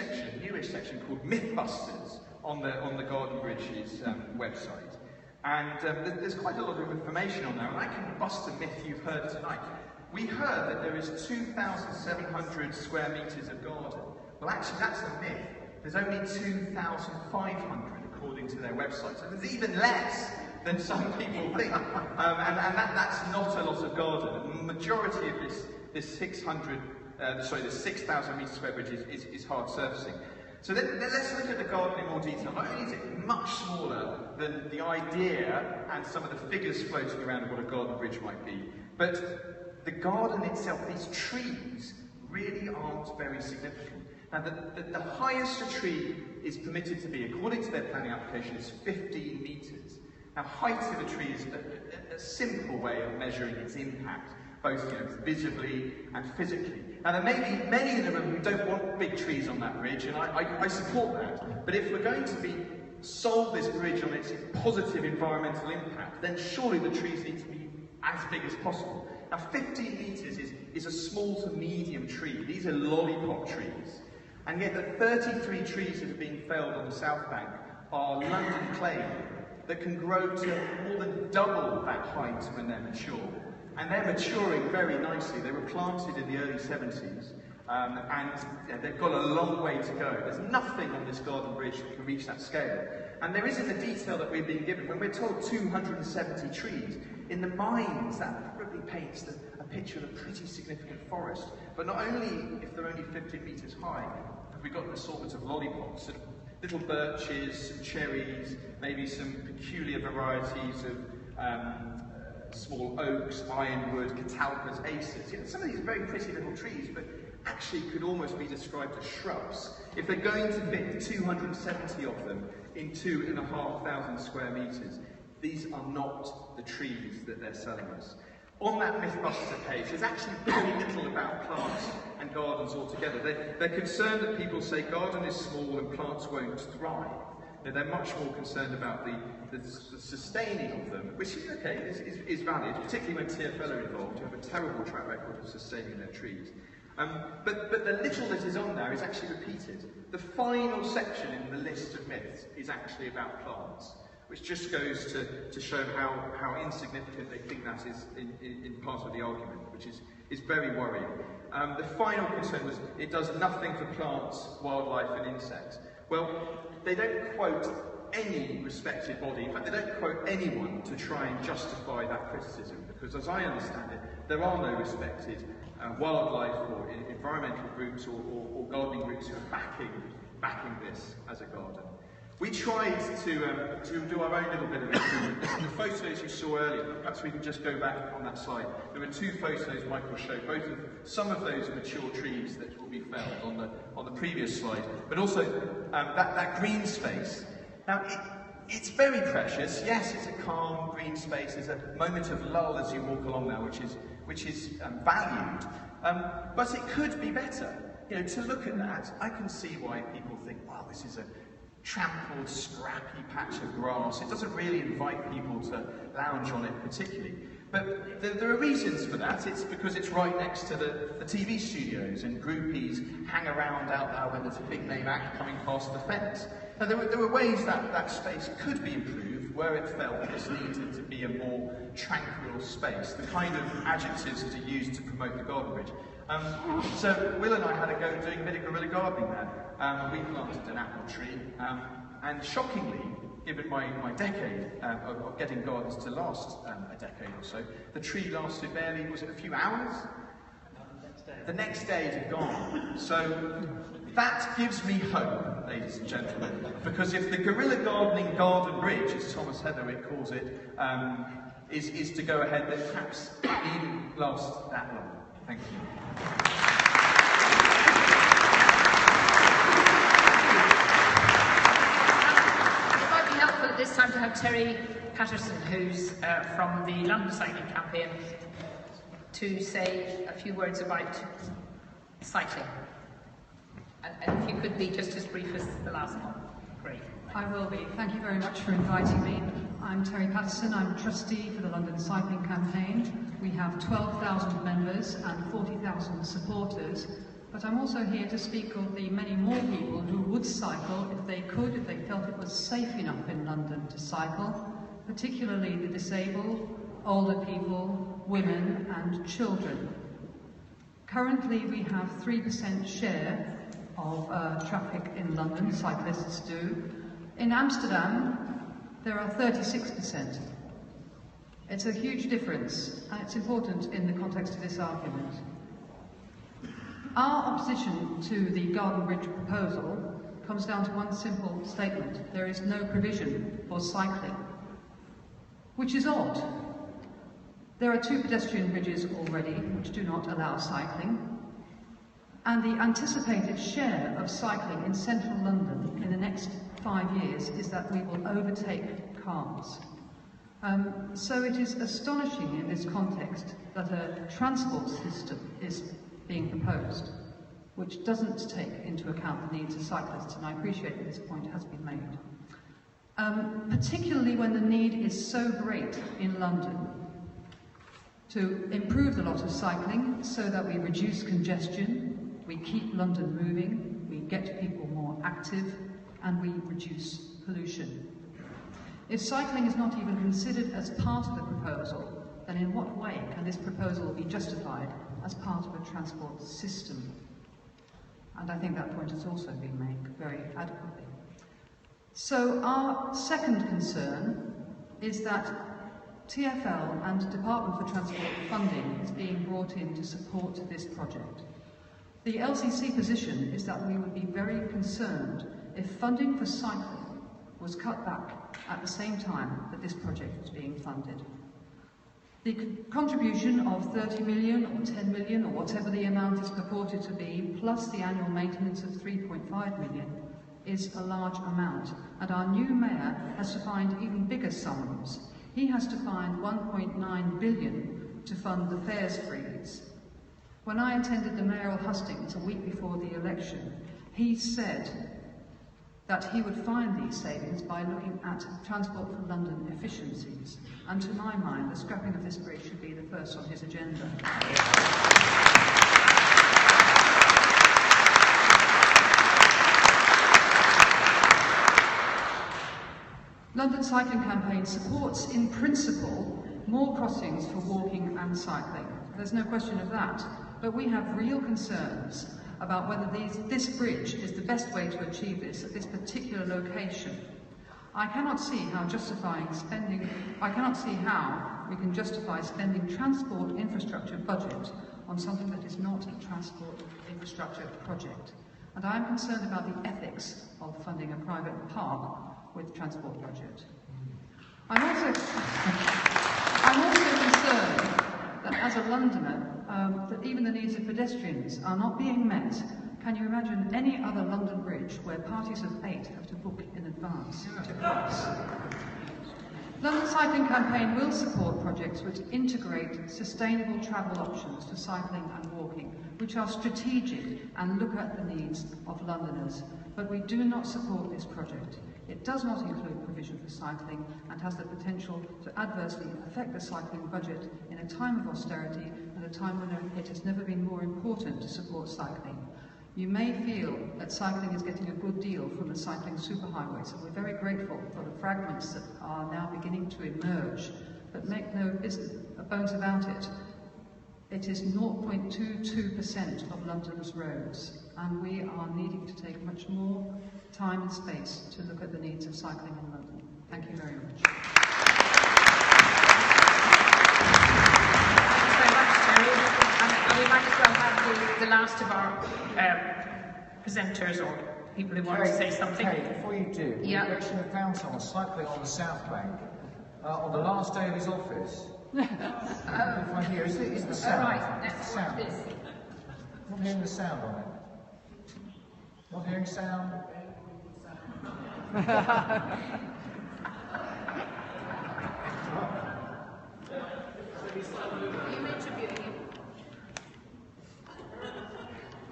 section called Mythbusters on the Garden Bridge's website. And there's quite a lot of information on there, and I can bust a myth you've heard tonight. We heard that there is 2,700 square metres of garden. Well, actually, that's a myth. There's only 2,500 according to their website. So there's even less than some people think. And that's not a lot of garden. The majority of this 6,000 metre square bridge is hard surfacing. So then let's look at the garden in more detail. Not only is it much smaller than the idea and some of the figures floating around of what a garden bridge might be, but the garden itself, these trees, really aren't very significant. Now, the highest a tree is permitted to be, according to their planning application, is 15 metres. Now, height of a tree is a simple way of measuring its impact, both visibly and physically. Now, there may be many in the room who don't want big trees on that bridge, and I support that. But if we're going to solve this bridge on its positive environmental impact, then surely the trees need to be as big as possible. Now, 15 metres is a small to medium tree. These are lollipop trees. And yet the 33 trees that have been felled on the South Bank are London clay that can grow to more than double that height when they're mature. And they're maturing very nicely. They were planted in the early 70s, and they've got a long way to go. There's nothing on this garden bridge that can reach that scale. And there isn't the detail that we've been given. When we're told 270 trees, in the minds that probably paints a picture of a pretty significant forest. But not only, if they're only 15 metres high, have we got an assortment of lollipops, sort of little birches, some cherries, maybe some peculiar varieties of small oaks, ironwood, catalpas, aces. Some of these very pretty little trees, but actually could almost be described as shrubs. If they're going to fit 270 of them in 2,500 square metres, these are not the trees that they're selling us. On that Mythbuster page, there's actually very little about plants and gardens altogether. They're concerned that people say garden is small and plants won't thrive. They're much more concerned about the sustaining of them, which is valid, particularly when TfL are involved, who have a terrible track record of sustaining their trees. But the little that is on there is actually repeated. The final section in the list of myths is actually about plants, which just goes to show how insignificant they think that is in part of the argument, which is very worrying. The final concern was it does nothing for plants, wildlife and insects. Well, they don't quote any respected body, in fact they don't quote anyone to try and justify that criticism, because as I understand it, there are no respected wildlife or environmental groups or gardening groups who are backing this as a garden. We tried to do our own little bit of improvement. The photos you saw earlier, perhaps we can just go back on that slide. There were two photos Michael showed, both of some of those mature trees that will be felled on the previous slide, but also that green space. Now, it's very precious. Yes, it's a calm green space. There's a moment of lull as you walk along there, which is valued. But it could be better. To look at that, I can see why people think, wow, this is a trampled, scrappy patch of grass. It doesn't really invite people to lounge on it particularly. But there are reasons for that. It's because it's right next to the TV studios, and groupies hang around out there when there's a big name act coming past the fence. Now, there were ways that space could be improved where it felt this needed to be a more tranquil space, the kind of adjectives that are used to promote the garden bridge. So Will and I had a go doing a bit of guerrilla gardening there. We planted an apple tree, and shockingly, given my decade of getting gardens to last a decade or so, the tree lasted barely, was it a few hours? The next day it had gone. So that gives me hope, ladies and gentlemen, because if the guerrilla gardening garden bridge, as Thomas Heatherwick calls it, is to go ahead, then perhaps it needn't last that long. Thank you. It might be helpful at this time to have Terry Patterson, who's from the London Cycling Campaign, to say a few words about cycling. And if you could be just as brief as the last one. Great. I will be. Thank you very much for inviting me. I'm Terry Patterson. I'm trustee for the London Cycling Campaign. We have 12,000 members and 40,000 supporters, but I'm also here to speak of the many more people who would cycle if they could, if they felt it was safe enough in London to cycle, particularly the disabled, older people, women and children. Currently we have 3% share of traffic in London, cyclists do. In Amsterdam, there are 36%. It's a huge difference, and it's important in the context of this argument. Our opposition to the Garden Bridge proposal comes down to one simple statement: there is no provision for cycling, which is odd. There are 2 pedestrian bridges already which do not allow cycling, and the anticipated share of cycling in central London in the next 5 years is that we will overtake cars. So it is astonishing in this context that a transport system is being proposed which doesn't take into account the needs of cyclists, and I appreciate that this point has been made. Particularly when the need is so great in London to improve the lot of cycling so that we reduce congestion, we keep London moving, we get people more active, and we reduce pollution. If cycling is not even considered as part of the proposal, then in what way can this proposal be justified as part of a transport system? And I think that point has also been made very adequately. So our second concern is that TfL and Department for Transport funding is being brought in to support this project. The LCC position is that we would be very concerned if funding for cycling was cut back at the same time that this project was being funded. The contribution of 30 million or 10 million or whatever the amount is purported to be, plus the annual maintenance of 3.5 million, is a large amount, and our new mayor has to find even bigger sums. He has to find 1.9 billion to fund the fares freeze. When I attended the mayoral hustings a week before the election, he said that he would find these savings by looking at Transport for London efficiencies. And to my mind, the scrapping of this bridge should be the first on his agenda. London Cycling Campaign supports, in principle, more crossings for walking and cycling. There's no question of that. But we have real concerns about whether this bridge is the best way to achieve this at this particular location. I cannot see how we can justify spending transport infrastructure budget on something that is not a transport infrastructure project. And I am concerned about the ethics of funding a private park with transport budget. I'm also concerned that as a Londoner, that even the needs of pedestrians are not being met. Can you imagine any other London bridge where parties of 8 have to book in advance to cross? London Cycling Campaign will support projects which integrate sustainable travel options for cycling and walking, which are strategic and look at the needs of Londoners. But we do not support this project. It does not include provision for cycling and has the potential to adversely affect the cycling budget in a time of austerity and a time when it has never been more important to support cycling. You may feel that cycling is getting a good deal from the cycling superhighways, and we're very grateful for the fragments that are now beginning to emerge, but make no bones about it. It is 0.22% of London's roads, and we are needing to take much more time and space to look at the needs of cycling in London. Thank you very much. Thanks very much, Terry. And we might as well have the last of our presenters or people who want to say something. Terry, before you do, we actually have found someone cycling on the South Bank on the last day of his office. Is the sound? Right, let's watch this. Not hearing the sound on it. Not hearing sound.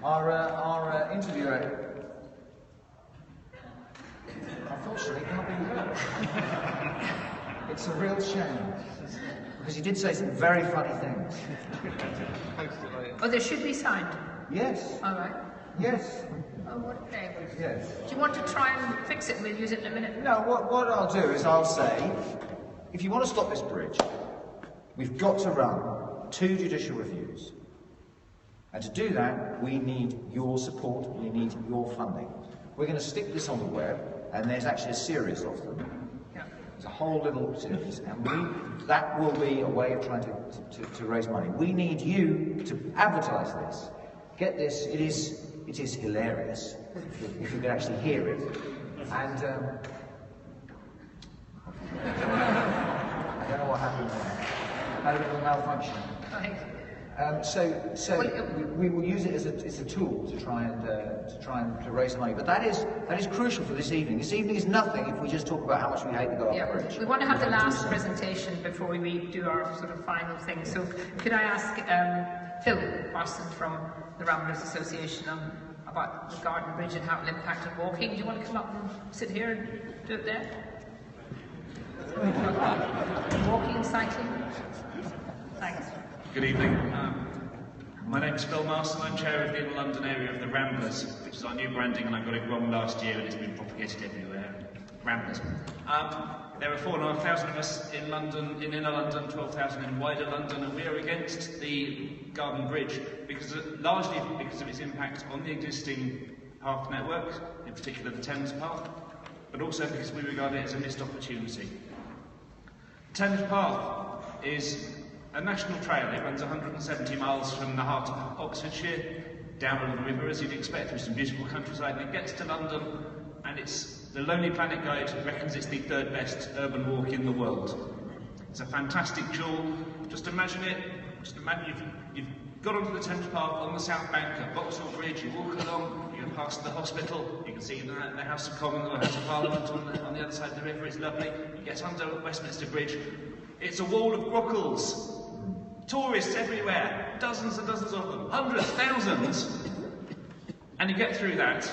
Our interviewer. unfortunately can't be. It's a real shame. Because he did say some very funny things. Oh, they should be signed? Yes. All right. Yes. Oh, okay. Yes. Do you want to try and fix it? We'll use it in a minute. No, what I'll do is I'll say, if you want to stop this bridge, we've got to run 2 judicial reviews. And to do that, we need your support, we need your funding. We're going to stick this on the web, and there's actually a series of them. There's a whole little series, and that will be a way of trying to raise money. We need you to advertise this. Get this, it is hilarious, if you can actually hear it. And I don't know what happened there. Had a bit of a malfunction. We will use it as a tool to try and raise money. But that is crucial for this evening. This evening is nothing if we just talk about how much we hate the Garden Bridge. We want to have the last presentation before we do our sort of final thing. So could I ask Phil Parson from the Ramblers Association about the Garden Bridge and how it will impact on walking? Do you want to come up and sit here and do it there? Walking, cycling? Thanks. Good evening. My name is Phil Marston. I'm chair of the Inner London area of the Ramblers, which is our new branding, and I got it wrong last year and it's been propagated everywhere. Ramblers. There are 4,500 of us in London, in Inner London, 12,000 in wider London, and we are against the Garden Bridge largely because of its impact on the existing path network, in particular the Thames Path, but also because we regard it as a missed opportunity. The Thames Path is a national trail. It runs 170 miles from the heart of Oxfordshire, down along the river, as you'd expect, through some beautiful countryside, and it gets to London, and the Lonely Planet Guide reckons it's the 3rd best urban walk in the world. It's a fantastic jewel. Just imagine you've got onto the Thames Path on the South Bank at Vauxhall Bridge, you walk along, you go past the hospital, you can see the House of Commons or House of Parliament on the other side of the river, it's lovely. You get under Westminster Bridge, it's a wall of brockles. Tourists everywhere, dozens and dozens of them, hundreds, thousands. And you get through that,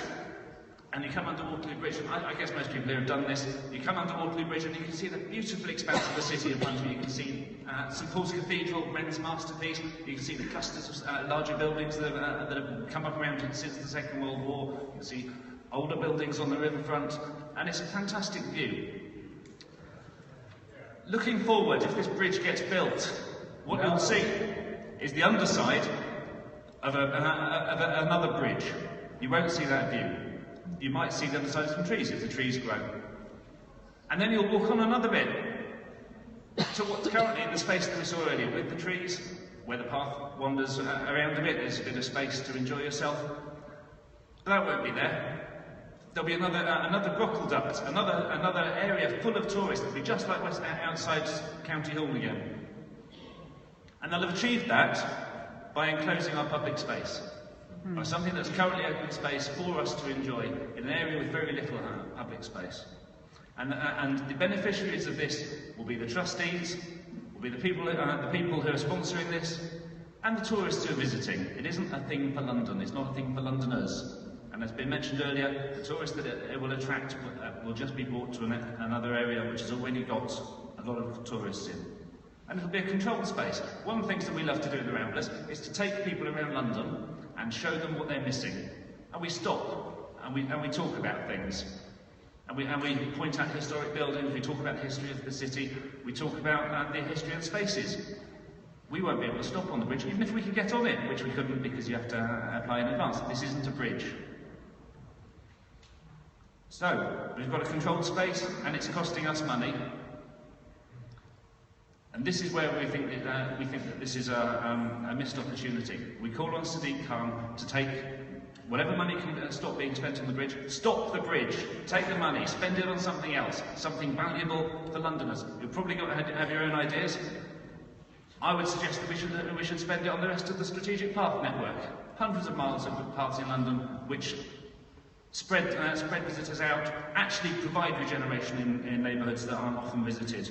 and you come under Waterloo Bridge, and I guess most people here have done this. You come under Waterloo Bridge and you can see the beautiful expanse of the city in front of you. You can see St Paul's Cathedral, Wren's masterpiece. You can see the clusters of larger buildings that have come up around since the Second World War. You can see older buildings on the riverfront, and it's a fantastic view. Looking forward, if this bridge gets built, what you'll see is the underside of another bridge. You won't see that view. You might see the underside of some trees if the trees grow. And then you'll walk on another bit to what's currently the space that we saw earlier with the trees, where the path wanders around a bit. There's a bit of space to enjoy yourself. But that won't be there. There'll be another brockle duct, another area full of tourists. It'll be just like outside County Hall again. And they'll have achieved that by enclosing our public space, by something that's currently open space for us to enjoy in an area with very little public space. And the beneficiaries of this will be the trustees, will be the people who are sponsoring this, and the tourists who are visiting. It isn't a thing for London, it's not a thing for Londoners. And as been mentioned earlier, the tourists that it will attract will just be brought to another area which has already got a lot of tourists in. And it'll be a controlled space. One of the things that we love to do in the Ramblers is to take people around London and show them what they're missing. And we stop and we talk about things. And we point out historic buildings, we talk about the history of the city, we talk about the history of spaces. We won't be able to stop on the bridge, even if we could get on it, which we couldn't because you have to apply in advance. This isn't a bridge. So, we've got a controlled space, and it's costing us money. And this is where we think that this is a missed opportunity. We call on Sadiq Khan to take whatever money can stop being spent on the bridge, stop the bridge, take the money, spend it on something else, something valuable for Londoners. You've probably got to have your own ideas. I would suggest that we should spend it on the rest of the strategic path network. Hundreds of miles of paths in London which spread visitors out, actually provide regeneration in neighbourhoods that aren't often visited.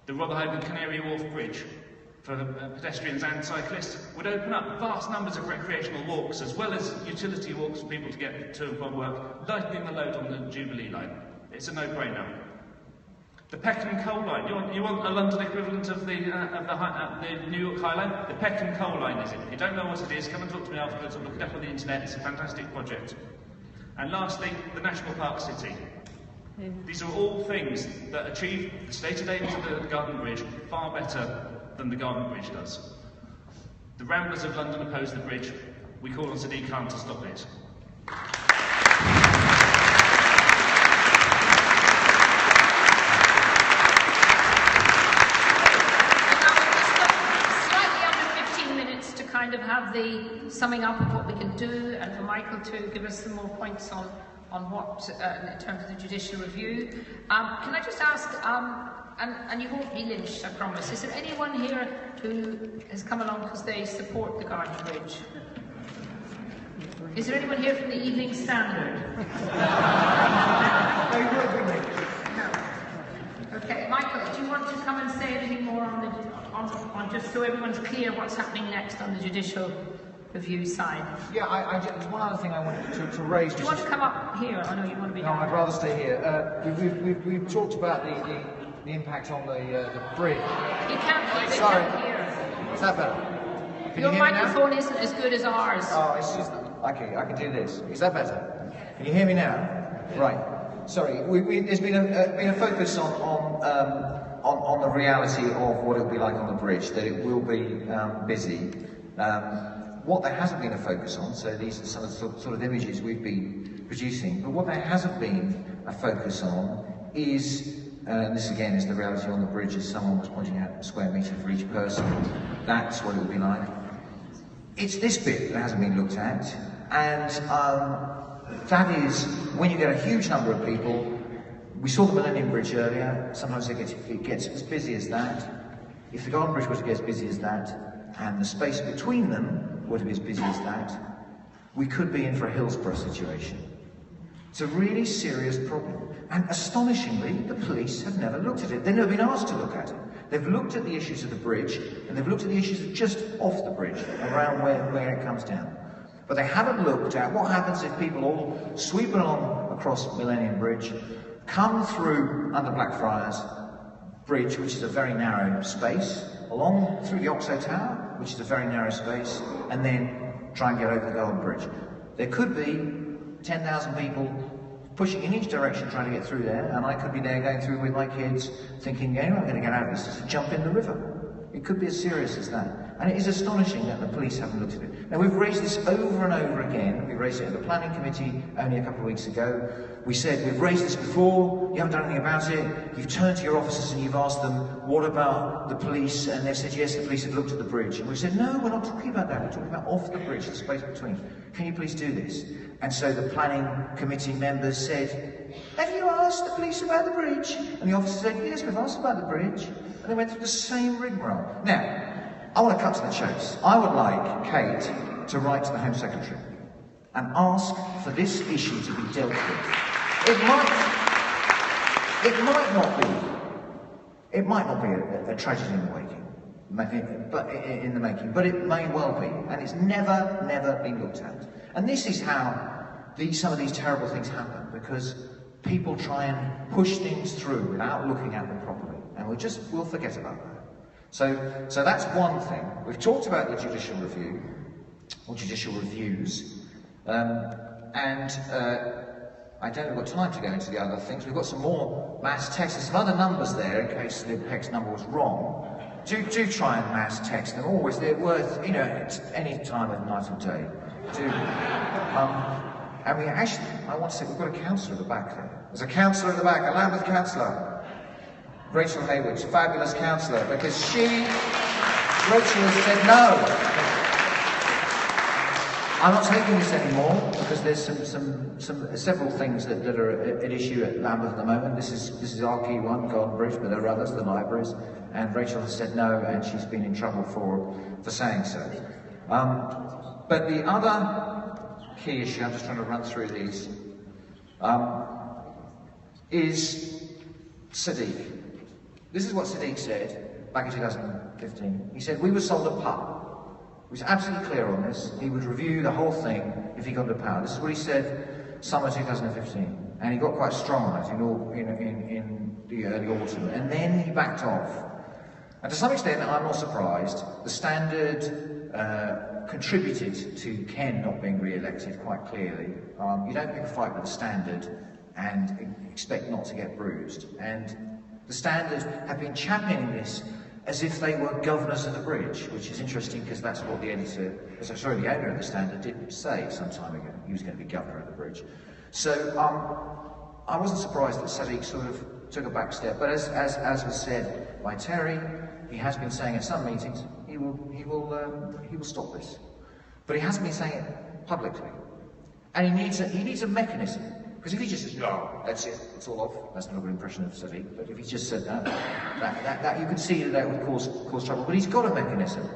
The Rotherhithe and Canary Wharf Bridge for pedestrians and cyclists would open up vast numbers of recreational walks as well as utility walks for people to get to and from work, lightening the load on the Jubilee line. It's a no-brainer. The Peckham Coal Line. You want a London equivalent of the New York High Line? The Peckham Coal Line is it. If you don't know what it is, come and talk to me afterwards or look it up on the internet. It's a fantastic project. And lastly, the National Park City. These are all things that achieve the stated aims of the Garden Bridge far better than the Garden Bridge does. The Ramblers of London oppose the bridge. We call on Sadiq Khan to stop it. Kind of have the summing up of what we can do, and for Michael to give us some more points on what in terms of the judicial review. Can I just ask, and you won't be lynched, I promise, is there anyone here who has come along because they support the Garden Bridge? Is there anyone here from the Evening Standard? No. Okay, Michael, do you want to come and say anything more on just so everyone's clear what's happening next on the judicial review side? Yeah, there's one other thing I wanted to raise. Do you want to come up here? I know you want to be No, down I'd there. rather stay here. We've talked about the impact on the bridge. You can't keep it Sorry. down here. Is that better? Can Your you hear me now? microphone isn't as good as ours. Oh, it's just... Okay, I can do this. Is that better? Can you hear me now? Right. Sorry, there's been a focus on the reality of what it'll be like on the bridge, that it will be busy. What there hasn't been a focus on, so these are some of the sort of images we've been producing, but what there hasn't been a focus on is, this again is the reality on the bridge, as someone was pointing out, square metre for each person. That's what it will be like. It's this bit that hasn't been looked at, and that is when you get a huge number of people. We saw the Millennium Bridge earlier. Sometimes it gets as busy as that. If the Garden Bridge were to get as busy as that, and the space between them were to be as busy as that, we could be in for a Hillsborough situation. It's a really serious problem. And astonishingly, the police have never looked at it. They've never been asked to look at it. They've looked at the issues of the bridge, and they've looked at the issues of just off the bridge, around where it comes down. But they haven't looked at what happens if people all sweep along across Millennium Bridge, come through under Blackfriars Bridge, which is a very narrow space, along through the Oxo Tower, which is a very narrow space, and then try and get over the Golden Bridge. There could be 10,000 people pushing in each direction trying to get through there, and I could be there going through with my kids thinking, the only way I'm going to get out of this is to jump in the river. It could be as serious as that. And it is astonishing that the police haven't looked at it. Now, we've raised this over and over again. We raised it at the planning committee only a couple of weeks ago. We said, we've raised this before, you haven't done anything about it. You've turned to your officers and you've asked them, what about the police? And they've said, yes, the police have looked at the bridge. And we said, no, we're not talking about that. We're talking about off the bridge, the space between. Can you please do this? And so the planning committee members said, have you asked the police about the bridge? And the officer said, yes, we've asked about the bridge. And they went through the same rigmarole. Now, I want to cut to the chase. I would like Kate to write to the Home Secretary and ask for this issue to be dealt with. It might not be a tragedy in the making, but it may well be, and it's never been looked at. And this is how some of these terrible things happen, because people try and push things through without looking at them properly, and we'll forget about that. So that's one thing. We've talked about the judicial review, or judicial reviews, and I don't have got time to go into the other things. We've got some more mass text. There's some other numbers there, in case the PEC's number was wrong. Do try and mass text them. Always, they're worth, at any time of night or day. And we actually, I want to say, we've got a councillor at the back there. There's a councillor at the back, a Lambeth councillor. Rachel Hayward, fabulous councillor, because Rachel has said no. I'm not taking this anymore because there's several things that are at issue at Lambeth at the moment. This is our key one, Garden Bridge, but there are others, the libraries, and Rachel has said no, and she's been in trouble for saying so. But the other key issue, I'm just trying to run through these, is Sadiq. This is what Sadiq said back in 2015. He said, we were sold a pup. He was absolutely clear on this. He would review the whole thing if he got into power. This is what he said summer 2015. and he got quite strong on it in the early autumn, and then he backed off. And to some extent, I'm not surprised. The Standard contributed to Ken not being re-elected quite clearly. You don't pick a fight with the Standard and expect not to get bruised. And the Standard have been championing this as if they were governors of the bridge, which is interesting because that's what the owner of the Standard did say some time ago. He was going to be governor of the bridge. So I wasn't surprised that Sadiq sort of took a back step, but as was said by Terry, he has been saying at some meetings he will stop this, but he hasn't been saying it publicly, and he needs a mechanism. Because if he just says, no, that's it, it's all off, that's not a good impression of Sadiq, but if he just said that you could see that would cause trouble. But he's got a mechanism.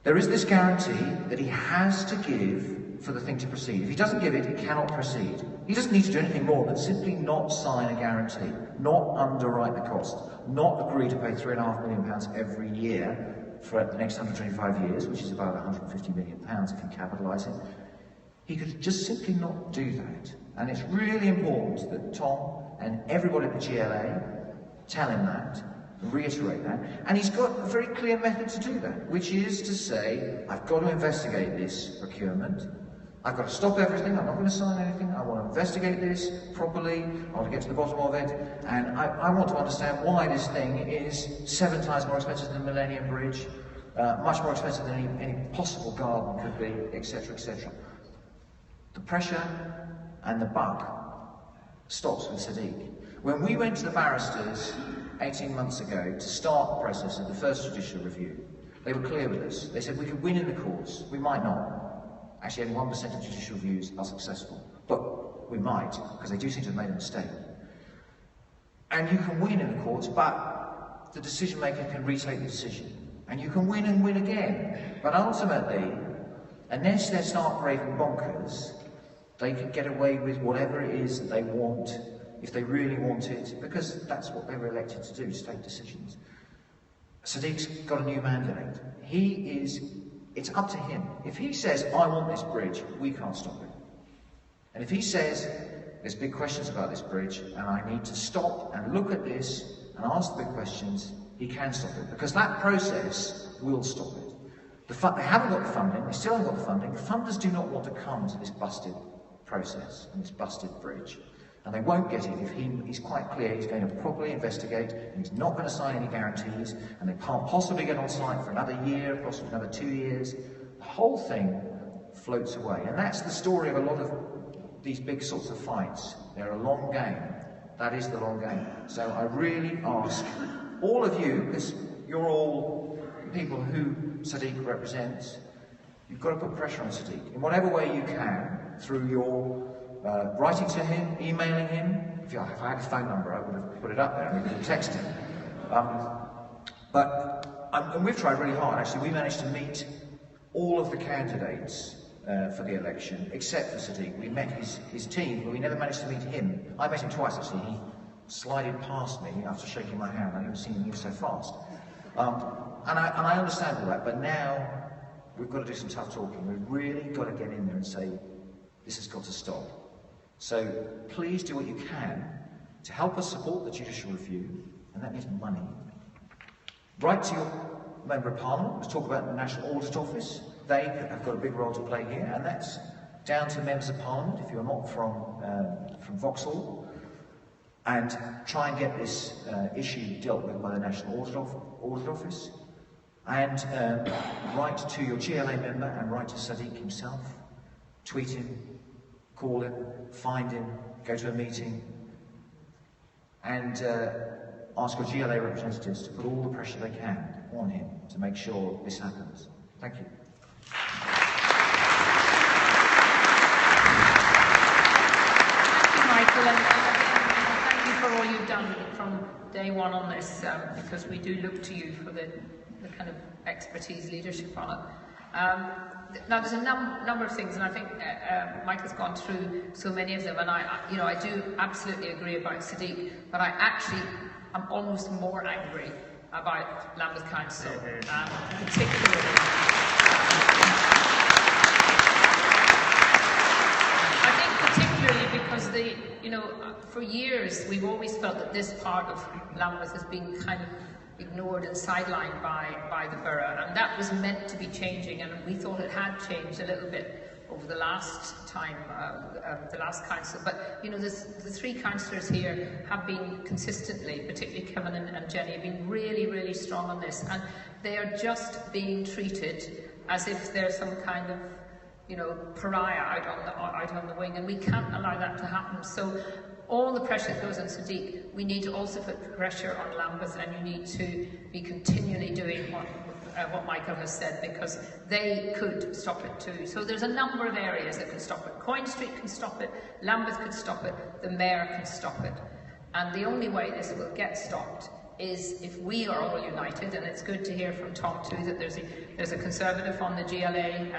There is this guarantee that he has to give for the thing to proceed. If he doesn't give it, it cannot proceed. He doesn't need to do anything more than simply not sign a guarantee, not underwrite the cost, not agree to pay £3.5 million every year for the next 125 years, which is about £150 million if you capitalise it. He could just simply not do that. And it's really important that Tom and everybody at the GLA tell him that, reiterate that. And he's got a very clear method to do that, which is to say, I've got to investigate this procurement. I've got to stop everything. I'm not going to sign anything. I want to investigate this properly. I want to get to the bottom of it. And I want to understand why this thing is 7 times more expensive than the Millennium Bridge, much more expensive than any possible garden could be, etc., etc. The pressure and the buck stops with Sadiq. When we went to the barristers 18 months ago to start the process of the first judicial review, they were clear with us. They said we could win in the courts. We might not. Actually, only 1% of judicial reviews are successful. But we might, because they do seem to have made a mistake. And you can win in the courts, but the decision maker can retake the decision. And you can win and win again. But ultimately, unless they start raving bonkers, they can get away with whatever it is that they want, if they really want it, because that's what they were elected to do, to take decisions. Sadiq's got a new mandate. It's up to him. If he says, I want this bridge, we can't stop it. And if he says, there's big questions about this bridge, and I need to stop and look at this and ask the big questions, he can stop it, because that process will stop it. They haven't got the funding, they still haven't got the funding. The funders do not want to come to this busted process and this busted bridge. And they won't get it if he's quite clear he's going to properly investigate, and he's not going to sign any guarantees, and they can't possibly get on site for another year, possibly another 2 years. The whole thing floats away. And that's the story of a lot of these big sorts of fights. They're a long game. That is the long game. So I really ask all of you, because you're all people who Sadiq represents, you've got to put pressure on Sadiq in whatever way you can, through your writing to him, emailing him. If I had his phone number, I would have put it up there and we could have texted him. And we've tried really hard, actually. We managed to meet all of the candidates for the election, except for Sadiq. We met his team, but we never managed to meet him. I met him twice, actually. He slided past me after shaking my hand. I hadn't seen him move so fast. And I understand all that, but now we've got to do some tough talking. We've really got to get in there and say, this has got to stop. So please do what you can to help us support the judicial review, and that means money. Write to your Member of Parliament. Let's talk about the National Audit Office. They have got a big role to play here, and that's down to Members of Parliament, if you're not from Vauxhall, and try and get this issue dealt with by the National Audit Office. And write to your GLA member and write to Sadiq himself. Tweet him, call him, find him, go to a meeting, and ask your GLA representatives to put all the pressure they can on him to make sure this happens. Thank you. Michael, and thank you for all you've done from day one on this, because we do look to you for the kind of expertise, leadership on it. Now, there's a number of things, and I think Michael's gone through so many of them, and I do absolutely agree about Sadiq, but I actually am almost more angry about Lambeth Council, particularly. I think particularly really, because for years we've always felt that this part of Lambeth has been kind of ignored and sidelined by the borough, and that was meant to be changing, and we thought it had changed a little bit over the last time, the last council. But the three councillors here have been consistently, particularly Kevin and Jenny, have been really, really strong on this, and they are just being treated as if they're some kind of pariah out on the wing, and we can't allow that to happen. So all the pressure that goes on Sadiq, we need to also put pressure on Lambeth, and you need to be continually doing what Michael has said, because they could stop it too. So there's a number of areas that can stop it. Coin Street can stop it, Lambeth can stop it, the Mayor can stop it. And the only way this will get stopped is if we are all united, and it's good to hear from Tom too that there's a Conservative on the GLA,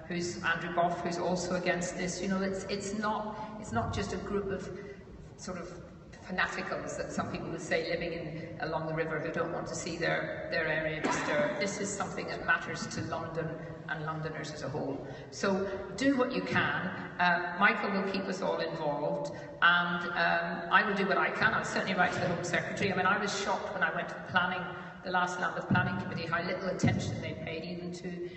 who's Andrew Boff, who's also against this. It's not just a group of sort of fanaticals that some people would say living along the river who don't want to see their area disturbed. This is something that matters to London and Londoners as a whole. So do what you can. Michael will keep us all involved, and I will do what I can. I'll certainly write to the Home Secretary. I was shocked when I went to the last Lambeth Planning Committee, how little attention they paid even to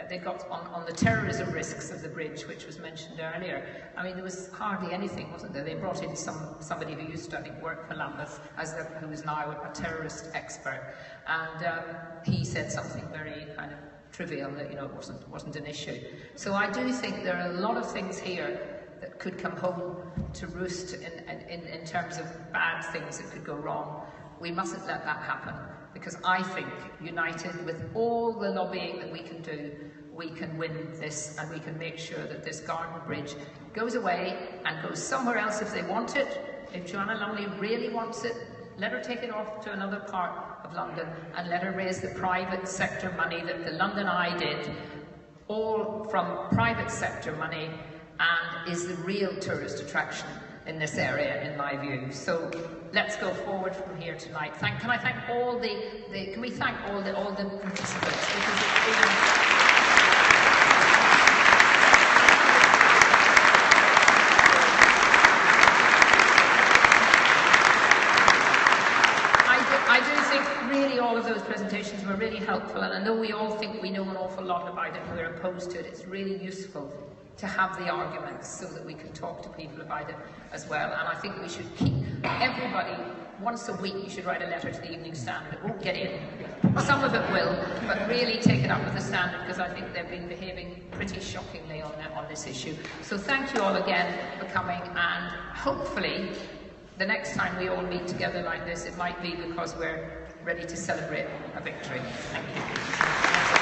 they got on the terrorism risks of the bridge, which was mentioned earlier. There was hardly anything, wasn't there? They brought in somebody who used to, I think, work for Lambeth, who is now a terrorist expert, and he said something very kind of trivial that it wasn't an issue. So I do think there are a lot of things here that could come home to roost in terms of bad things that could go wrong. We mustn't let that happen, because I think, united with all the lobbying that we can do, we can win this, and we can make sure that this Garden Bridge goes away and goes somewhere else if they want it. If Joanna Lumley really wants it, let her take it off to another part of London, and let her raise the private sector money that the London Eye did, all from private sector money, and is the real tourist attraction in this area, in my view. So let's go forward from here tonight. Can I thank all can we thank all the participants, because it's been I do think really all of those presentations were really helpful, and I know we all think we know an awful lot about it and we're opposed to it. It's really useful to have the arguments so that we can talk to people about it as well. And I think we should keep everybody, once a week, you should write a letter to the Evening Standard. It won't get in. Some of it will, but really take it up with the Standard, because I think they've been behaving pretty shockingly on this issue. So thank you all again for coming, and hopefully the next time we all meet together like this, it might be because we're ready to celebrate a victory. Thank you.